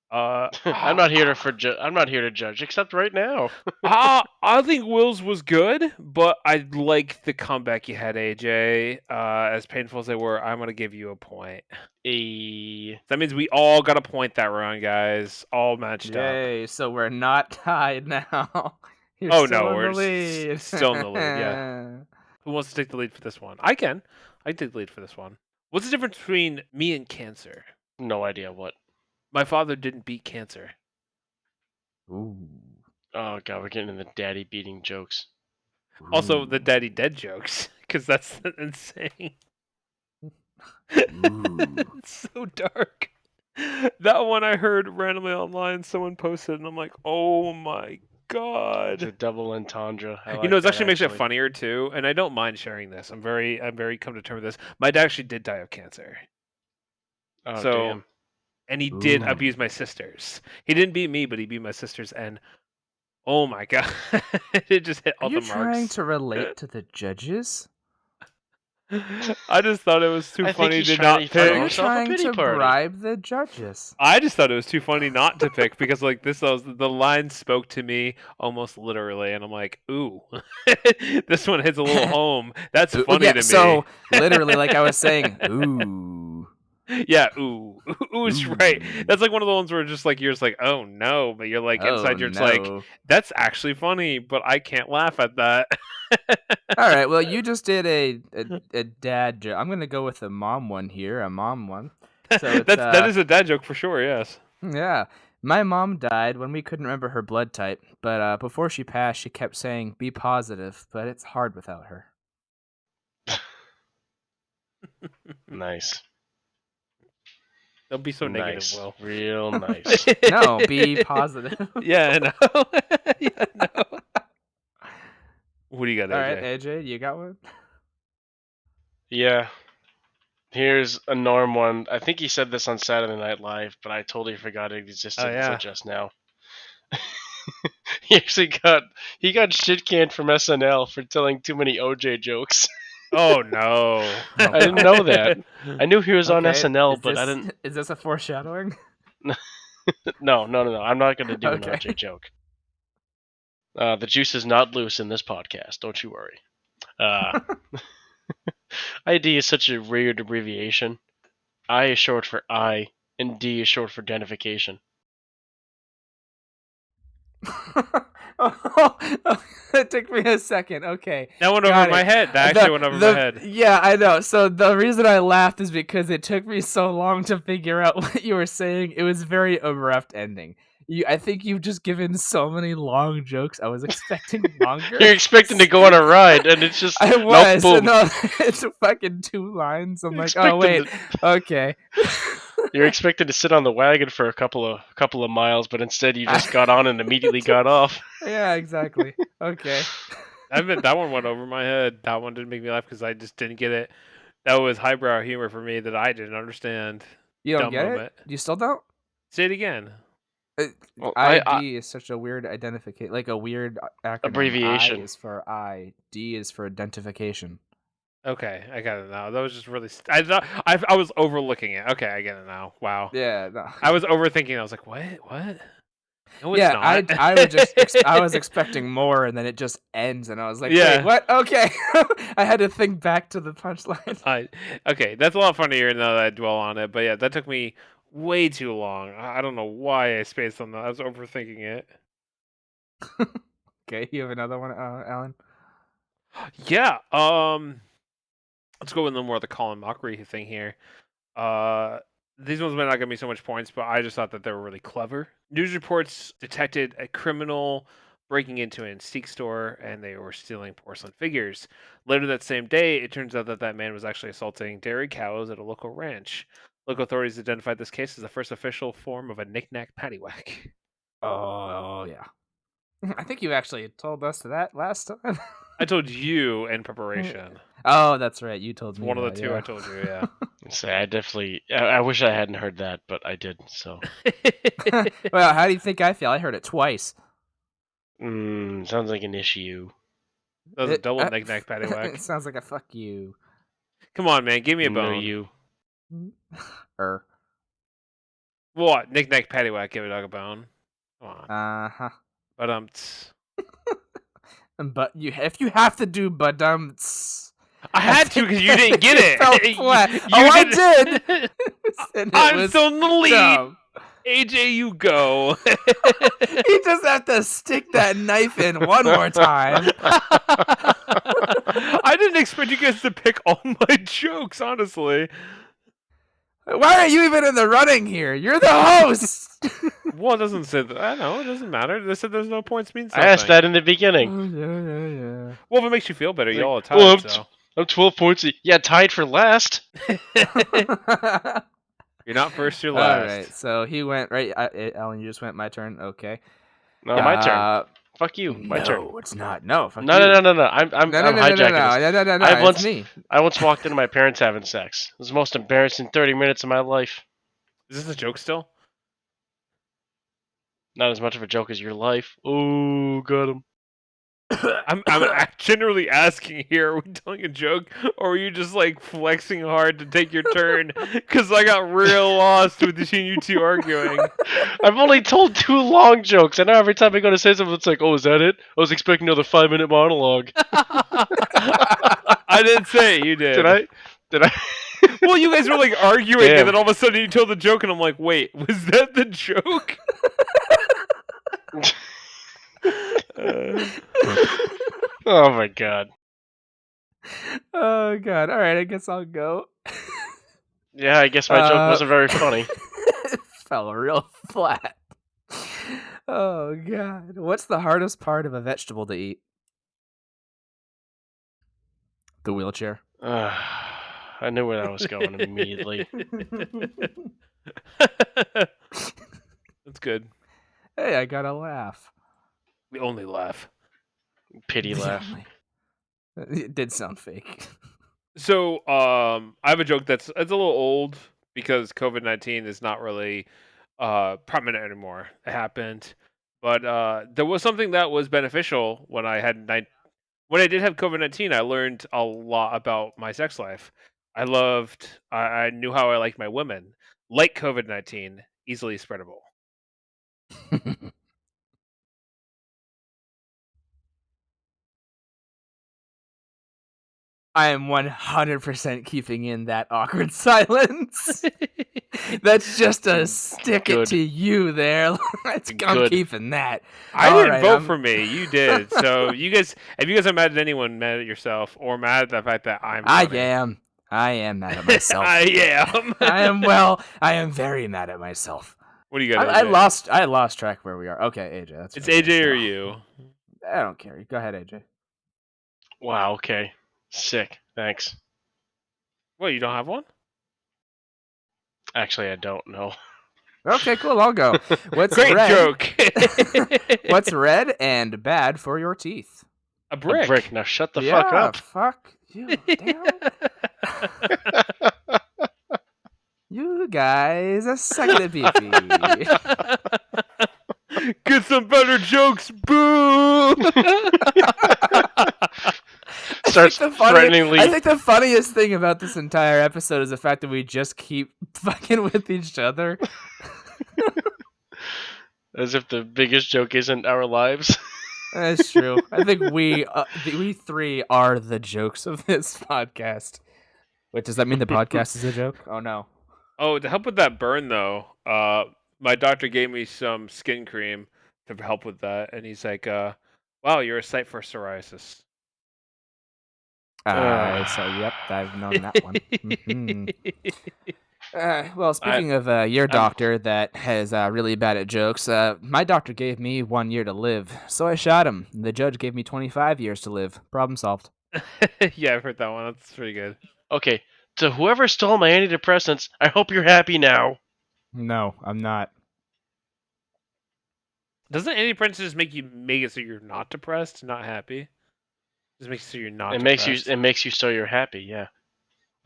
Speaker 3: I'm not here to judge, except right now.
Speaker 2: I think Will's was good, but I like the comeback you had, AJ. As painful as they were, I'm gonna give you a point. That means we all got a point that round, guys. All matched up.
Speaker 1: Yay! So we're not tied now.
Speaker 2: We're still in the lead. Yeah. Who wants to take the lead for this one? I can take the lead for this one. What's the difference between me and cancer?
Speaker 3: No idea what.
Speaker 2: My father didn't beat cancer.
Speaker 1: Ooh.
Speaker 3: Oh god, we're getting into the daddy beating jokes.
Speaker 2: Also, the daddy dead jokes, because that's insane. It's so dark. That one I heard randomly online. Someone posted, and I'm like, oh my
Speaker 3: It's a
Speaker 2: god.
Speaker 3: double entendre. I
Speaker 2: You know,
Speaker 3: like
Speaker 2: it
Speaker 3: that
Speaker 2: actually makes it
Speaker 3: actually.
Speaker 2: funnier too, and I don't mind sharing this. I'm very come to terms with this. My dad actually did die of cancer.
Speaker 3: Oh
Speaker 2: So,
Speaker 3: damn.
Speaker 2: and he did
Speaker 1: Ooh.
Speaker 2: abuse my sisters. He didn't beat me, but he beat my sisters, and oh my god, it just hit
Speaker 1: Are
Speaker 2: all
Speaker 1: you
Speaker 2: the
Speaker 1: trying
Speaker 2: marks.
Speaker 1: to relate to the judges?
Speaker 2: I just thought it was too
Speaker 3: I think
Speaker 2: funny
Speaker 3: he's
Speaker 2: to
Speaker 3: trying
Speaker 2: not
Speaker 3: to throw
Speaker 1: Are you
Speaker 2: pick.
Speaker 3: himself a
Speaker 1: trying
Speaker 3: pity
Speaker 1: to
Speaker 3: party.
Speaker 1: bribe the judges?
Speaker 2: I just thought it was too funny not to pick because like this was the line spoke to me almost literally, and I'm like, ooh, this one hits a little home. That's funny
Speaker 1: Yeah,
Speaker 2: to me.
Speaker 1: so literally, like I was saying, ooh.
Speaker 2: Yeah, ooh, ooh's right.
Speaker 1: Ooh.
Speaker 2: That's like one of the ones where just like you're just like, oh no, but you're like
Speaker 1: Oh,
Speaker 2: inside you're just like,
Speaker 1: no.
Speaker 2: that's actually funny, but I can't laugh at that.
Speaker 1: All right, well, you just did a dad joke. I'm going to go with a mom one here, a mom one. So it's,
Speaker 2: that is a dad joke for sure. Yes.
Speaker 1: yeah. My mom died when we couldn't remember her blood type, but before she passed, she kept saying, be positive, but it's hard without her.
Speaker 3: Nice.
Speaker 2: Don't be so negative,
Speaker 3: Nice.
Speaker 2: Will.
Speaker 3: Real nice.
Speaker 1: No, be positive.
Speaker 2: Yeah, I know. Yeah, I know. What do you got,
Speaker 1: All
Speaker 2: AJ?
Speaker 1: right, AJ, you got one?
Speaker 3: Yeah. Here's a Norm one. I think he said this on Saturday Night Live, but I totally forgot it existed
Speaker 2: Oh,
Speaker 3: until
Speaker 2: yeah.
Speaker 3: just now. He got shit canned from SNL for telling too many OJ jokes.
Speaker 2: Oh no.
Speaker 1: Oh,
Speaker 3: I didn't know that. I knew he was on
Speaker 1: Okay,
Speaker 3: SNL, but I didn't.
Speaker 1: is this a foreshadowing?
Speaker 3: No. I'm not gonna do an
Speaker 1: Okay.
Speaker 3: OJ joke. The juice is not loose in this podcast. Don't you worry. ID is such a weird abbreviation. I is short for I, and D is short for identification.
Speaker 1: It took me a second. Okay.
Speaker 2: That went
Speaker 1: got
Speaker 2: over my
Speaker 1: it.
Speaker 2: head. That actually went over my head.
Speaker 1: Yeah, I know. So the reason I laughed is because it took me so long to figure out what you were saying. It was very abrupt ending. I think you've just given so many long jokes. I was expecting longer.
Speaker 3: You're expecting to go on a ride, and it's just
Speaker 1: I
Speaker 3: nope,
Speaker 1: was.
Speaker 3: boom.
Speaker 1: No, it's fucking 2 lines. I'm
Speaker 3: You're
Speaker 1: like, oh wait,
Speaker 3: expecting
Speaker 1: okay.
Speaker 3: You're expected to sit on the wagon for a couple of miles, but instead you just got on and immediately got off.
Speaker 1: Yeah, exactly. Okay.
Speaker 2: That one went over my head. That one didn't make me laugh because I just didn't get it. That was highbrow humor for me that I didn't understand.
Speaker 1: You don't
Speaker 2: Dumb
Speaker 1: get
Speaker 2: moment.
Speaker 1: it? You still don't?
Speaker 2: Say it again.
Speaker 3: Well,
Speaker 1: ID is such a weird identification, like a weird acronym.
Speaker 3: Abbreviation.
Speaker 1: I is for I, D is for identification.
Speaker 2: Okay, I got it now. That was just really. I was overlooking it. Okay, I get it now. Wow.
Speaker 1: Yeah, no.
Speaker 2: I was overthinking. I was like, what? What? No, it's
Speaker 1: Yeah,
Speaker 2: not.
Speaker 1: I was just I was expecting more, and then it just ends, and I was like,
Speaker 2: Yeah.
Speaker 1: wait, what? Okay, I had to think back to the punchline.
Speaker 2: Okay, that's a lot funnier now that I dwell on it. But yeah, that took me way too long. I don't know why I spaced on that. I was overthinking it.
Speaker 1: Okay, you have another one, Alan?
Speaker 2: Yeah. Let's go with a little more of the Colin Mockery thing here. These ones might not give me so much points, but I just thought that they were really clever. News reports detected a criminal breaking into an antique store and they were stealing porcelain figures. Later that same day, it turns out that that man was actually assaulting dairy cows at a local ranch. Local authorities identified this case as the first official form of a knick-knack paddywhack.
Speaker 1: Oh yeah. I think you actually told us that last time.
Speaker 2: I told you in preparation.
Speaker 1: Oh, that's right. You told
Speaker 2: It's
Speaker 1: me
Speaker 2: one of the
Speaker 1: that,
Speaker 2: two
Speaker 1: yeah.
Speaker 2: I told you, yeah.
Speaker 3: I wish I hadn't heard that, but I did. So
Speaker 1: Well, how do you think I feel? I heard it twice.
Speaker 3: sounds like an issue.
Speaker 2: That was a double knick-knack
Speaker 1: It
Speaker 2: paddywhack.
Speaker 1: sounds like a fuck you.
Speaker 2: Come on, man, give me a
Speaker 3: No,
Speaker 2: bone.
Speaker 3: you.
Speaker 2: What? Knick-knack paddywhack, give a dog a bone. Come on.
Speaker 1: Uh-huh.
Speaker 2: But
Speaker 1: But if you have to do
Speaker 2: I had to because you didn't get it.
Speaker 1: fell flat. I did. And it
Speaker 2: I'm
Speaker 1: was
Speaker 2: still in the lead.
Speaker 1: dumb.
Speaker 2: AJ, you go.
Speaker 1: You just have to stick that knife in one more time.
Speaker 2: I didn't expect you guys to pick all my jokes, honestly.
Speaker 1: Why are you even in the running here? You're the host.
Speaker 2: Well, it doesn't say that. I know, it doesn't matter. They said there's no points means something.
Speaker 3: I asked that in the beginning.
Speaker 1: Oh, yeah.
Speaker 2: Well, if it makes you feel better,
Speaker 3: Like,
Speaker 2: y'all are tied,
Speaker 3: well,
Speaker 2: so.
Speaker 3: I'm 12 points. Yeah, tied for last.
Speaker 2: You're not first, you're
Speaker 1: All
Speaker 2: last.
Speaker 1: right, so he went right. Alan, you just went. My turn. Okay.
Speaker 3: No, my turn. Fuck you. My turn.
Speaker 1: No, it's not. No, fuck
Speaker 3: No,
Speaker 1: you.
Speaker 3: no, no, no, no. I'm
Speaker 1: No, no, no, no, no,
Speaker 3: hijacking this.
Speaker 1: no. It's me.
Speaker 3: I once walked into my parents having sex. It was the most embarrassing 30 minutes of my life.
Speaker 2: Is this a joke still?
Speaker 3: Not as much of a joke as your life. Oh, got him.
Speaker 2: I'm generally asking here, are we telling a joke, or are you just like flexing hard to take your turn? Because I got real lost with you two arguing.
Speaker 3: I've only told 2 long jokes. I know every time I go to say something, it's like, oh, is that it? I was expecting another 5-minute monologue.
Speaker 2: I didn't say it, you did.
Speaker 3: Did I?
Speaker 2: Well, you guys were like arguing,
Speaker 3: Damn.
Speaker 2: and then all of a sudden you told the joke, and I'm like, wait, was that the joke?
Speaker 3: Oh my god.
Speaker 1: Oh god. All right, I guess I'll go.
Speaker 3: Yeah, I guess my joke wasn't very funny.
Speaker 1: It fell real flat. Oh god. What's the hardest part of a vegetable to eat? The wheelchair.
Speaker 3: I knew where that was going immediately.
Speaker 2: That's good.
Speaker 1: Hey, I got a laugh.
Speaker 2: We only laugh.
Speaker 3: Pity laugh.
Speaker 1: It did sound fake.
Speaker 2: So, I have a joke it's a little old because COVID-19 is not really prominent anymore. It happened, but there was something that was beneficial when I did have COVID-19. I learned a lot about my sex life. I knew how I liked my women. Like COVID-19, easily spreadable.
Speaker 1: I am 100% keeping in that awkward silence. That's just a stick it to you there. I'm keeping that.
Speaker 2: I didn't vote for me. You did. So if you guys are mad at anyone, mad at yourself, or mad at the fact that
Speaker 1: I am mad at myself.
Speaker 2: I am.
Speaker 1: I am very mad at myself.
Speaker 2: What do you got?
Speaker 1: I lost track where we are. Okay, AJ.
Speaker 2: It's AJ or you.
Speaker 1: I don't care. Go ahead, AJ.
Speaker 3: Wow. Okay. Sick. Thanks.
Speaker 2: Well, you don't have one?
Speaker 3: Actually, I don't know.
Speaker 1: Okay, cool. I'll go. What's
Speaker 2: Great
Speaker 1: red?
Speaker 2: Joke.
Speaker 1: What's red and bad for your teeth?
Speaker 2: A brick.
Speaker 3: A brick. Now shut the fuck up.
Speaker 1: Fuck you. Damn. You guys are sucking at beefy.
Speaker 2: Get some better jokes, boo!
Speaker 3: Starts threateningly.
Speaker 1: I think the funniest thing about this entire episode is the fact that we just keep fucking with each other.
Speaker 3: As if the biggest joke isn't our lives.
Speaker 1: That's true. I think we three are the jokes of this podcast. Wait, does that mean the podcast is a joke? Oh no.
Speaker 2: Oh, to help with that burn though, my doctor gave me some skin cream to help with that, and he's like, "Wow, you're a sight for psoriasis."
Speaker 1: So yep, I've known that one. Mm-hmm. Well, speaking of your doctor that is really bad at jokes, my doctor gave me 1 year to live, so I shot him. The judge gave me 25 years to live. Problem solved.
Speaker 2: Yeah, I've heard that one. That's pretty good.
Speaker 3: Okay, to whoever stole my antidepressants, I hope you're happy now.
Speaker 1: No, I'm not.
Speaker 2: Doesn't antidepressants make it so you're not depressed, not happy? Just makes it so you're not.
Speaker 3: It makes you so you're happy. Yeah,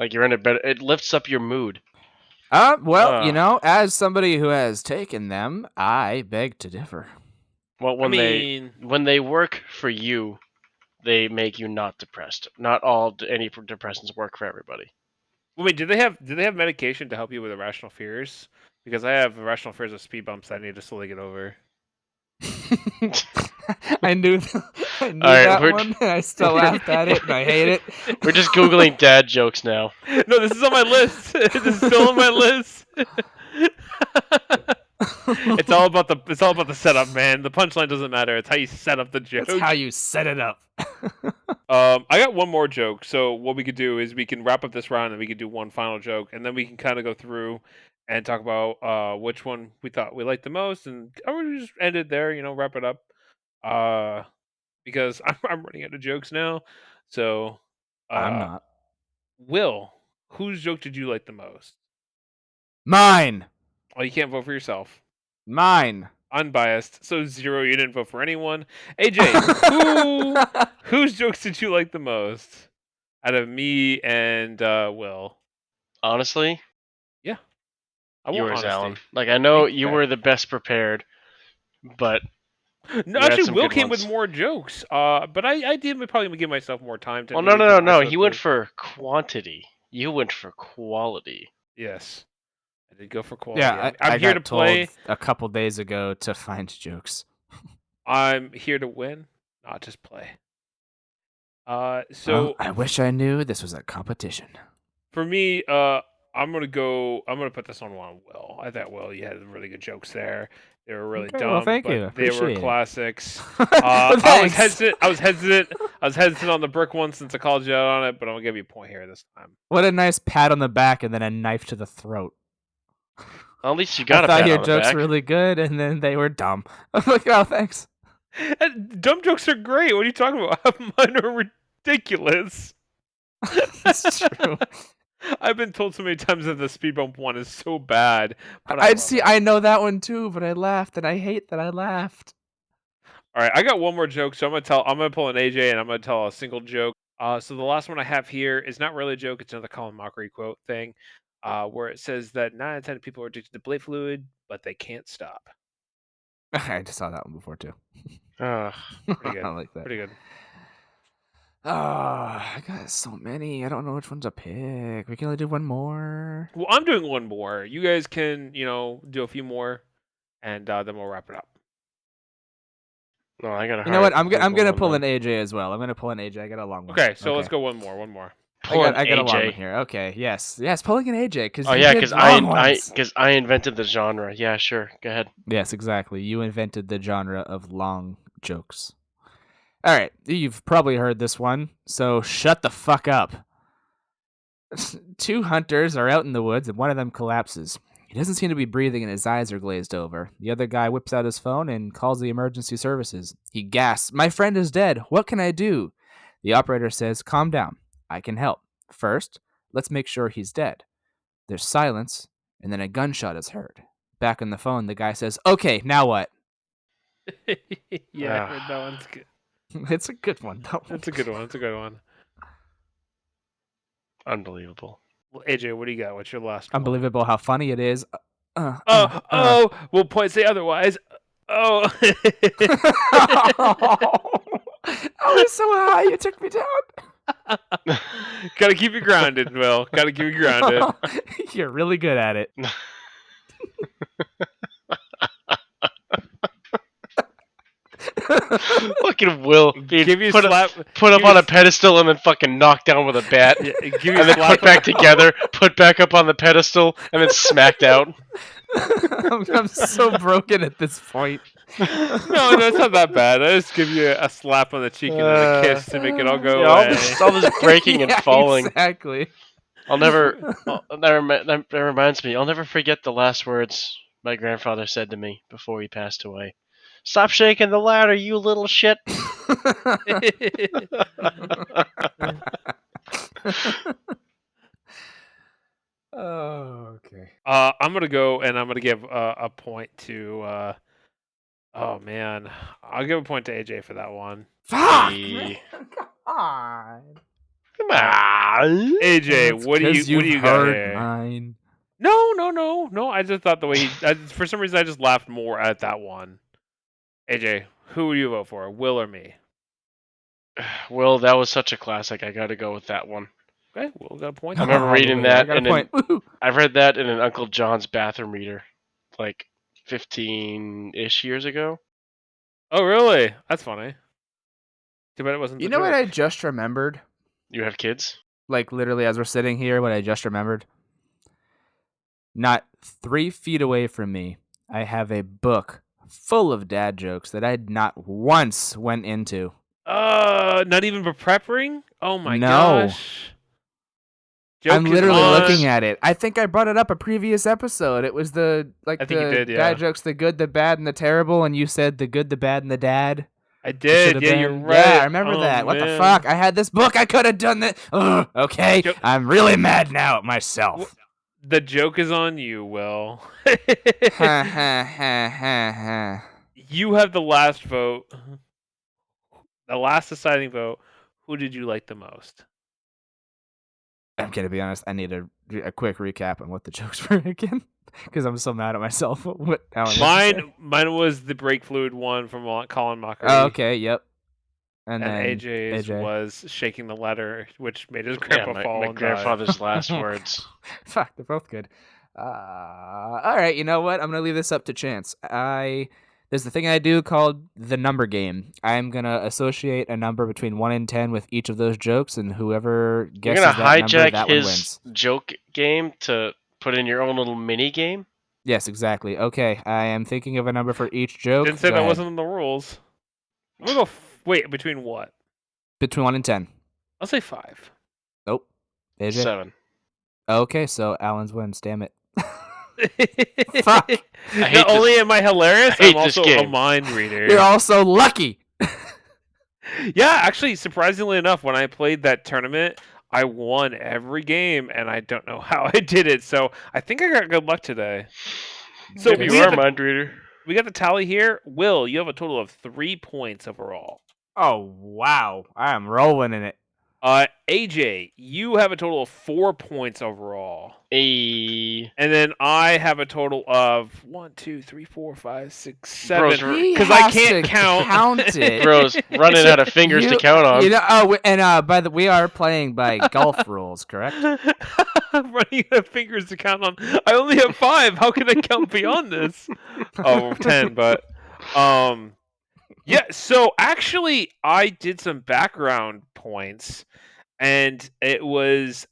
Speaker 3: like you're in a better. It lifts up your mood.
Speaker 1: Well, as somebody who has taken them, I beg to differ.
Speaker 3: Well, when they work for you, they make you not depressed. Not all antidepressants work for everybody.
Speaker 2: Well, wait, do they have medication to help you with irrational fears? Because I have irrational fears of speed bumps that I need to slowly get over.
Speaker 1: I knew that one, and I still laughed at it, and I hate it.
Speaker 3: We're just Googling dad jokes now.
Speaker 2: No, this is on my list. This is still on my list. It's all about the setup, man. The punchline doesn't matter. It's how you set up the joke.
Speaker 1: It's how you set it up.
Speaker 2: I got one more joke. So what we could do is we can wrap up this round, and we could do one final joke, and then we can kind of go through and talk about which one we thought we liked the most, and I would just end it there. Wrap it up. Because I'm running out of jokes now. So
Speaker 1: I'm not.
Speaker 2: Will, whose joke did you like the most?
Speaker 1: Mine.
Speaker 2: Oh, you can't vote for yourself.
Speaker 1: Mine.
Speaker 2: Unbiased. So 0, you didn't vote for anyone. AJ, whose jokes did you like the most out of me and Will?
Speaker 3: Honestly,
Speaker 2: Yeah, I want
Speaker 3: yours,
Speaker 2: honesty.
Speaker 3: Alan. Like, I know you
Speaker 2: Okay.
Speaker 3: were the best prepared, but
Speaker 2: No,
Speaker 3: you had
Speaker 2: actually,
Speaker 3: some
Speaker 2: Will
Speaker 3: good
Speaker 2: came with
Speaker 3: ones.
Speaker 2: more jokes. But I did probably give myself more time to
Speaker 3: Well,
Speaker 2: maybe prep
Speaker 3: no.
Speaker 2: myself
Speaker 3: He went
Speaker 2: too.
Speaker 3: for quantity. You went for quality.
Speaker 2: Yes, I did go for quality.
Speaker 1: Yeah,
Speaker 2: I'm
Speaker 1: I
Speaker 2: here to
Speaker 1: got told
Speaker 2: play.
Speaker 1: a couple days ago to find jokes.
Speaker 2: I'm here to win, not just play.
Speaker 1: Well,
Speaker 2: So
Speaker 1: I wish I knew this was a competition.
Speaker 2: for me, I'm gonna put this on one Will. I thought Will, you had really good jokes there. They were really
Speaker 1: Okay, well,
Speaker 2: dumb,
Speaker 1: thank
Speaker 2: but
Speaker 1: you.
Speaker 2: they were
Speaker 1: Appreciate it.
Speaker 2: classics.
Speaker 1: Well,
Speaker 2: I was
Speaker 1: thanks.
Speaker 2: hesitant. I was hesitant on the brick one since I called you out on it, but I'm gonna give you a point here this time.
Speaker 1: What a nice pat on the back and then a knife to the throat.
Speaker 3: At least you
Speaker 1: I
Speaker 3: got a
Speaker 1: thought
Speaker 3: pat
Speaker 1: your
Speaker 3: on the
Speaker 1: jokes
Speaker 3: back.
Speaker 1: were really good, and then they were dumb. I'm like, oh, thanks.
Speaker 2: Dumb jokes are great. What are you talking about? Mine are ridiculous.
Speaker 1: It's true.
Speaker 2: I've been told so many times that the speed bump one is so bad, but I
Speaker 1: I'd
Speaker 2: love
Speaker 1: see.
Speaker 2: it.
Speaker 1: I know that one too, but I laughed, and I hate that I laughed.
Speaker 2: All right, I got one more joke, so I'm gonna pull an AJ, and I'm gonna tell a single joke. So the last one I have here is not really a joke; it's another Colin Mockery quote thing, where it says that 9 out of 10 people are addicted to blade fluid, but they can't stop.
Speaker 1: I just saw that one before too.
Speaker 3: Ugh.
Speaker 2: Pretty good.
Speaker 1: I like that.
Speaker 2: Pretty good.
Speaker 1: Oh, I got so many. I don't know which one to pick. We can only do one more.
Speaker 2: Well, I'm doing one more. You guys can, do a few more, and then we'll wrap it up.
Speaker 3: No, I gotta.
Speaker 1: You know what? I'm
Speaker 3: hard
Speaker 1: gonna
Speaker 3: one
Speaker 1: pull an
Speaker 3: then.
Speaker 1: AJ as well. I'm gonna pull an AJ. I got a long one.
Speaker 2: Okay, so let's go one more. One more.
Speaker 3: Pull an
Speaker 1: I got a long one
Speaker 3: AJ.
Speaker 1: here. Okay, yes, pulling an AJ because
Speaker 3: Oh yeah, because I invented the genre. Yeah, sure. Go ahead.
Speaker 1: Yes, exactly. You invented the genre of long jokes. All right, you've probably heard this one, so shut the fuck up. 2 hunters are out in the woods and one of them collapses. He doesn't seem to be breathing and his eyes are glazed over. The other guy whips out his phone and calls the emergency services. He gasps, "My friend is dead. What can I do?" The operator says, "Calm down. I can help. First, let's make sure he's dead." There's silence, and then a gunshot is heard. Back on the phone, the guy says, "Okay, now what?"
Speaker 2: Yeah, I heard that one's good.
Speaker 1: It's a good one, though.
Speaker 2: That's a good one. That's a good one.
Speaker 3: Unbelievable.
Speaker 2: Well, AJ, what do you got? What's your last one?
Speaker 1: Unbelievable how funny it is.
Speaker 2: Well, point say otherwise. Oh.
Speaker 1: I was so high, you took me down.
Speaker 2: Gotta keep you grounded, Will. Gotta keep you grounded.
Speaker 1: You're really good at it.
Speaker 3: Fucking Will
Speaker 2: Give you
Speaker 3: put
Speaker 2: slap.
Speaker 3: put up on a pedestal and then fucking knocked down with a bat.
Speaker 2: Yeah, give you
Speaker 3: And then
Speaker 2: slap.
Speaker 3: put back together, put back up on the pedestal, and then smacked out.
Speaker 1: I'm so broken at this point.
Speaker 2: No, it's not that bad. I just give you a slap on the cheek and then a kiss to make it all go
Speaker 3: Yeah, all
Speaker 2: away.
Speaker 3: all this breaking and
Speaker 1: Yeah,
Speaker 3: falling.
Speaker 1: Exactly.
Speaker 3: That reminds me. I'll never forget the last words my grandfather said to me before he passed away. "Stop shaking the ladder, you little shit."
Speaker 1: Oh, okay.
Speaker 2: I'm gonna go and I'm gonna give a point to. Oh man, I'll give a point to AJ for that one.
Speaker 1: Fuck,
Speaker 3: Hey.
Speaker 1: man. Come on.
Speaker 3: Come on.
Speaker 2: AJ,
Speaker 1: It's
Speaker 2: what do
Speaker 1: 'cause
Speaker 2: you
Speaker 1: you've
Speaker 2: got
Speaker 1: heard
Speaker 2: here?
Speaker 1: mine.
Speaker 2: No. I just thought the way for some reason I just laughed more at that one. AJ, who would you vote for, Will or me?
Speaker 3: Well, that was such a classic. I got to go with that one.
Speaker 2: Okay, Will got a point.
Speaker 3: I remember
Speaker 1: Oh,
Speaker 3: reading
Speaker 1: yeah, I
Speaker 3: that
Speaker 1: got a
Speaker 3: in
Speaker 1: point. Woohoo.
Speaker 3: I've read that in an Uncle John's bathroom reader, like 15-ish years ago.
Speaker 2: Oh really? That's funny. Too bad it wasn't.
Speaker 1: You
Speaker 2: the
Speaker 1: know what
Speaker 2: joke.
Speaker 1: I just remembered?
Speaker 3: You have kids?
Speaker 1: Like literally as we're sitting here, what I just remembered? Not 3 feet away from me, I have a book full of dad jokes that I not once went into.
Speaker 2: Not even for prepping? Oh my
Speaker 1: No.
Speaker 2: gosh. Joke
Speaker 1: I'm
Speaker 2: is
Speaker 1: literally
Speaker 2: on.
Speaker 1: looking at it. I think I brought it up a previous episode. It was the
Speaker 2: I think you did, yeah.
Speaker 1: dad jokes, the good, the bad, and the terrible, and you said the good, the bad, and the dad.
Speaker 2: I
Speaker 1: It
Speaker 2: did.
Speaker 1: should've
Speaker 2: Yeah, you're
Speaker 1: been-
Speaker 2: right.
Speaker 1: Yeah, I remember
Speaker 2: Oh,
Speaker 1: that. What the
Speaker 2: man.
Speaker 1: fuck? I had this book. I could have done that. Ugh, okay,
Speaker 2: Joke-
Speaker 1: I'm really mad now at myself.
Speaker 2: The joke is on you, Will.
Speaker 1: Ha ha ha ha ha.
Speaker 2: You have the last vote. The last deciding vote. Who did you like the most?
Speaker 1: I'm gonna be honest. I need a quick recap on what the jokes were again, because I'm so mad at myself. What Alan?
Speaker 2: Mine was the brake fluid one from Colin Mockery.
Speaker 1: Oh, okay. Yep. And then
Speaker 2: AJ's
Speaker 1: AJ.
Speaker 2: was shaking the letter, which made his
Speaker 3: Yeah,
Speaker 2: grandpa fall
Speaker 3: my
Speaker 2: and
Speaker 3: grandfather's last words.
Speaker 1: Fuck, they're both good. All right, you know what? I'm gonna leave this up to chance. There's the thing I do called the number game. I'm gonna associate a number between 1 and 10 with each of those jokes, and whoever
Speaker 3: You're
Speaker 1: guesses
Speaker 3: gonna
Speaker 1: that number,
Speaker 3: hijack
Speaker 1: that one
Speaker 3: his
Speaker 1: wins.
Speaker 3: joke game to put in your own little mini game?
Speaker 1: Yes, exactly. Okay, I am thinking of a number for each joke.
Speaker 2: Didn't say
Speaker 1: Go
Speaker 2: that
Speaker 1: ahead.
Speaker 2: wasn't in the rules. I'm gonna go. Wait, between what?
Speaker 1: Between 1 and 10.
Speaker 2: I'll say 5.
Speaker 1: Nope. AJ?
Speaker 3: 7.
Speaker 1: Okay, so Alan's wins. Damn it.
Speaker 2: Fuck.
Speaker 3: hate
Speaker 2: Not only
Speaker 3: this-
Speaker 2: am I hilarious,
Speaker 3: I hate
Speaker 2: I'm
Speaker 3: this
Speaker 2: also a
Speaker 3: game.
Speaker 2: mind reader.
Speaker 1: You're also lucky.
Speaker 2: Yeah, actually, surprisingly enough, when I played that tournament, I won every game, and I don't know how I did it. So I think I got good luck today. So
Speaker 3: Maybe
Speaker 2: we
Speaker 3: you are
Speaker 2: have
Speaker 3: a
Speaker 2: the-
Speaker 3: mind reader.
Speaker 2: We got the tally here. Will, you have a total of 3 points overall.
Speaker 1: Oh, wow. I am rolling in it.
Speaker 2: AJ, you have a total of 4 points overall.
Speaker 3: Hey.
Speaker 2: And then I have a total of 1, 2, 3, 4, 5, 6, 7.
Speaker 3: Bros,
Speaker 1: He
Speaker 2: 'Cause I
Speaker 1: has
Speaker 2: can't
Speaker 1: to
Speaker 2: count.
Speaker 1: it.
Speaker 3: Bro's running out of fingers to count on.
Speaker 1: You know, and by the we are playing by golf rules, correct?
Speaker 2: Running out of fingers to count on. I only have 5. How can I count beyond this? Oh, 10, but yeah, so actually I did some background points, and it was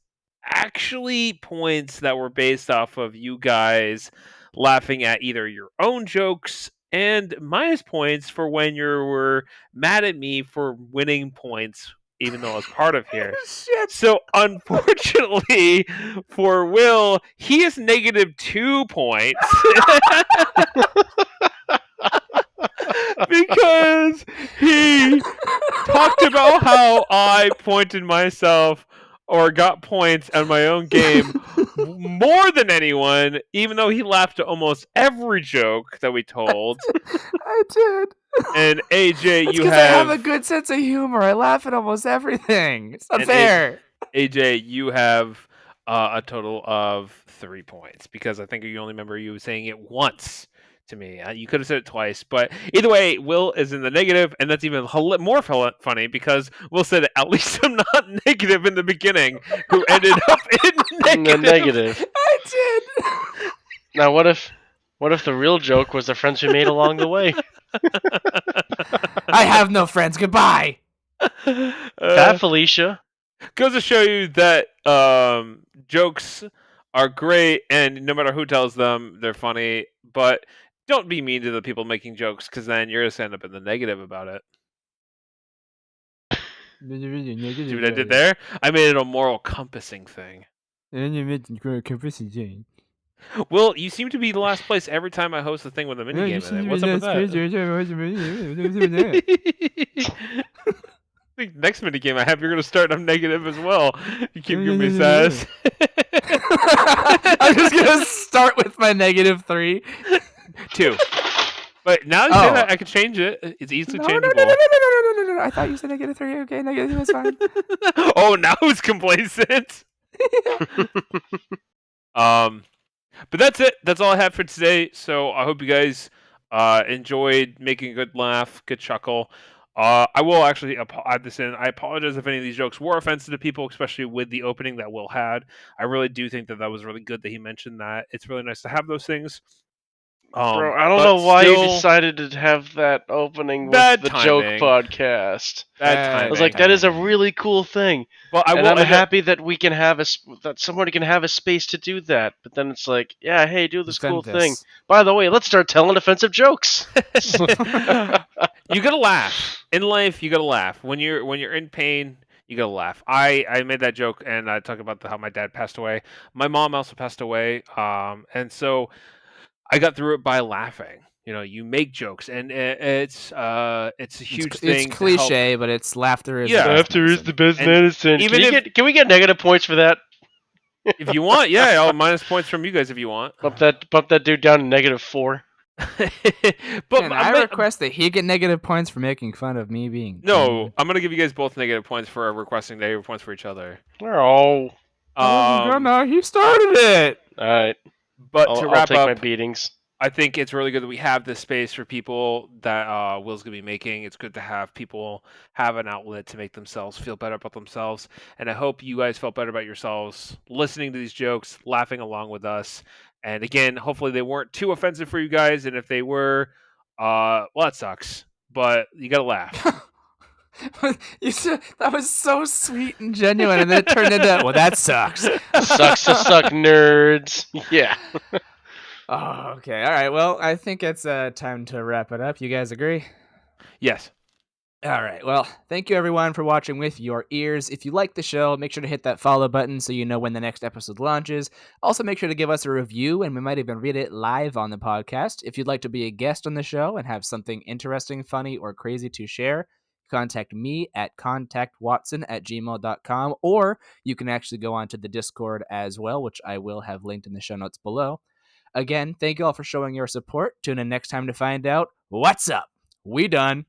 Speaker 2: actually points that were based off of you guys laughing at either your own jokes, and minus points for when you were mad at me for winning points even though I was part of here.
Speaker 1: Shit.
Speaker 2: So unfortunately for Will, he is negative 2 points. Because he talked about how I pointed myself or got points on my own game more than anyone, even though he laughed at almost every joke that we told.
Speaker 1: I did.
Speaker 2: And AJ,
Speaker 1: It's
Speaker 2: you
Speaker 1: 'cause
Speaker 2: have
Speaker 1: I have a good sense of humor. I laugh at almost everything. It's not
Speaker 2: And
Speaker 1: fair.
Speaker 2: AJ, you have a total of 3 points because I think you only remember you saying it once to me. You could have said it twice, but either way, Will is in the negative, and that's even more funny because Will said, "At least I'm not negative in the beginning," who ended up in
Speaker 3: The
Speaker 2: negative.
Speaker 3: negative.
Speaker 1: I did.
Speaker 3: Now, what if the real joke was the friends we made along the way?
Speaker 1: I have no friends. Goodbye.
Speaker 3: That Felicia.
Speaker 2: Goes to show you that jokes are great, and no matter who tells them, they're funny. But don't be mean to the people making jokes, because then you're going to end up in the negative about it. See what I did there? I made it a moral compassing thing. Will, you seem to be the last place every time I host a thing with a minigame in it. What's up with that? I think next minigame I have, you're going to start on negative as well. You keep giving me sass.
Speaker 1: I'm just gonna start with my -3.
Speaker 2: 2. But now you say that, I can change it. It's easily changeable.
Speaker 1: No. I thought you said -3. Okay, negative is fine.
Speaker 2: Oh, now who's complacent? But that's it. That's all I have for today. So I hope you guys enjoyed making a good laugh, good chuckle. I will actually add this in. I apologize if any of these jokes were offensive to people, especially with the opening that Will had. I really do think that was really good that he mentioned that. It's really nice to have those things.
Speaker 3: Bro, I don't know why you decided to have that opening with the joke podcast.
Speaker 2: I
Speaker 3: was like, that is a really cool thing.
Speaker 2: Well,
Speaker 3: I'm happy that we can have that somebody can have a space to do that. But then it's like, yeah, hey, do this cool thing. By the way, let's start telling offensive jokes.
Speaker 2: You gotta laugh in life. You gotta laugh when you're in pain. You gotta laugh. I made that joke and I talked about how my dad passed away. My mom also passed away. And so I got through it by laughing. You know, you make jokes, and it's a huge thing.
Speaker 1: It's cliche, but it's laughter is
Speaker 3: laughter is the best medicine.
Speaker 2: Even
Speaker 3: can we get negative points for that?
Speaker 2: If you want, yeah, I'll minus points from you guys if you want.
Speaker 3: Bump that dude down to -4.
Speaker 2: But
Speaker 1: And I request that he get negative points for making fun of me being
Speaker 2: no,
Speaker 1: gay.
Speaker 2: I'm gonna give you guys both negative points for requesting negative points for each other.
Speaker 3: Oh,
Speaker 1: He started it.
Speaker 3: all right.
Speaker 2: But to
Speaker 3: I'll
Speaker 2: wrap
Speaker 3: take my
Speaker 2: up,
Speaker 3: beatings.
Speaker 2: I think it's really good that we have this space for people that Will's going to be making. It's good to have people have an outlet to make themselves feel better about themselves. And I hope you guys felt better about yourselves listening to these jokes, laughing along with us. And again, hopefully they weren't too offensive for you guys. And if they were, well, that sucks. But you got to laugh.
Speaker 1: You said that was so sweet and genuine, and then it turned into, well, that sucks.
Speaker 3: Sucks to suck, nerds. Yeah.
Speaker 1: Oh, okay. All right. Well, I think it's time to wrap it up. You guys agree?
Speaker 2: Yes.
Speaker 1: All right. Well, thank you everyone for watching with your ears. If you like the show, make sure to hit that follow button so you know when the next episode launches. Also, make sure to give us a review, and we might even read it live on the podcast. If you'd like to be a guest on the show and have something interesting, funny, or crazy to share, contact me at contactwatson@gmail.com, or you can actually go onto the Discord as well, which I will have linked in the show notes below. Again, thank you all for showing your support. Tune in next time to find out what's up. We done.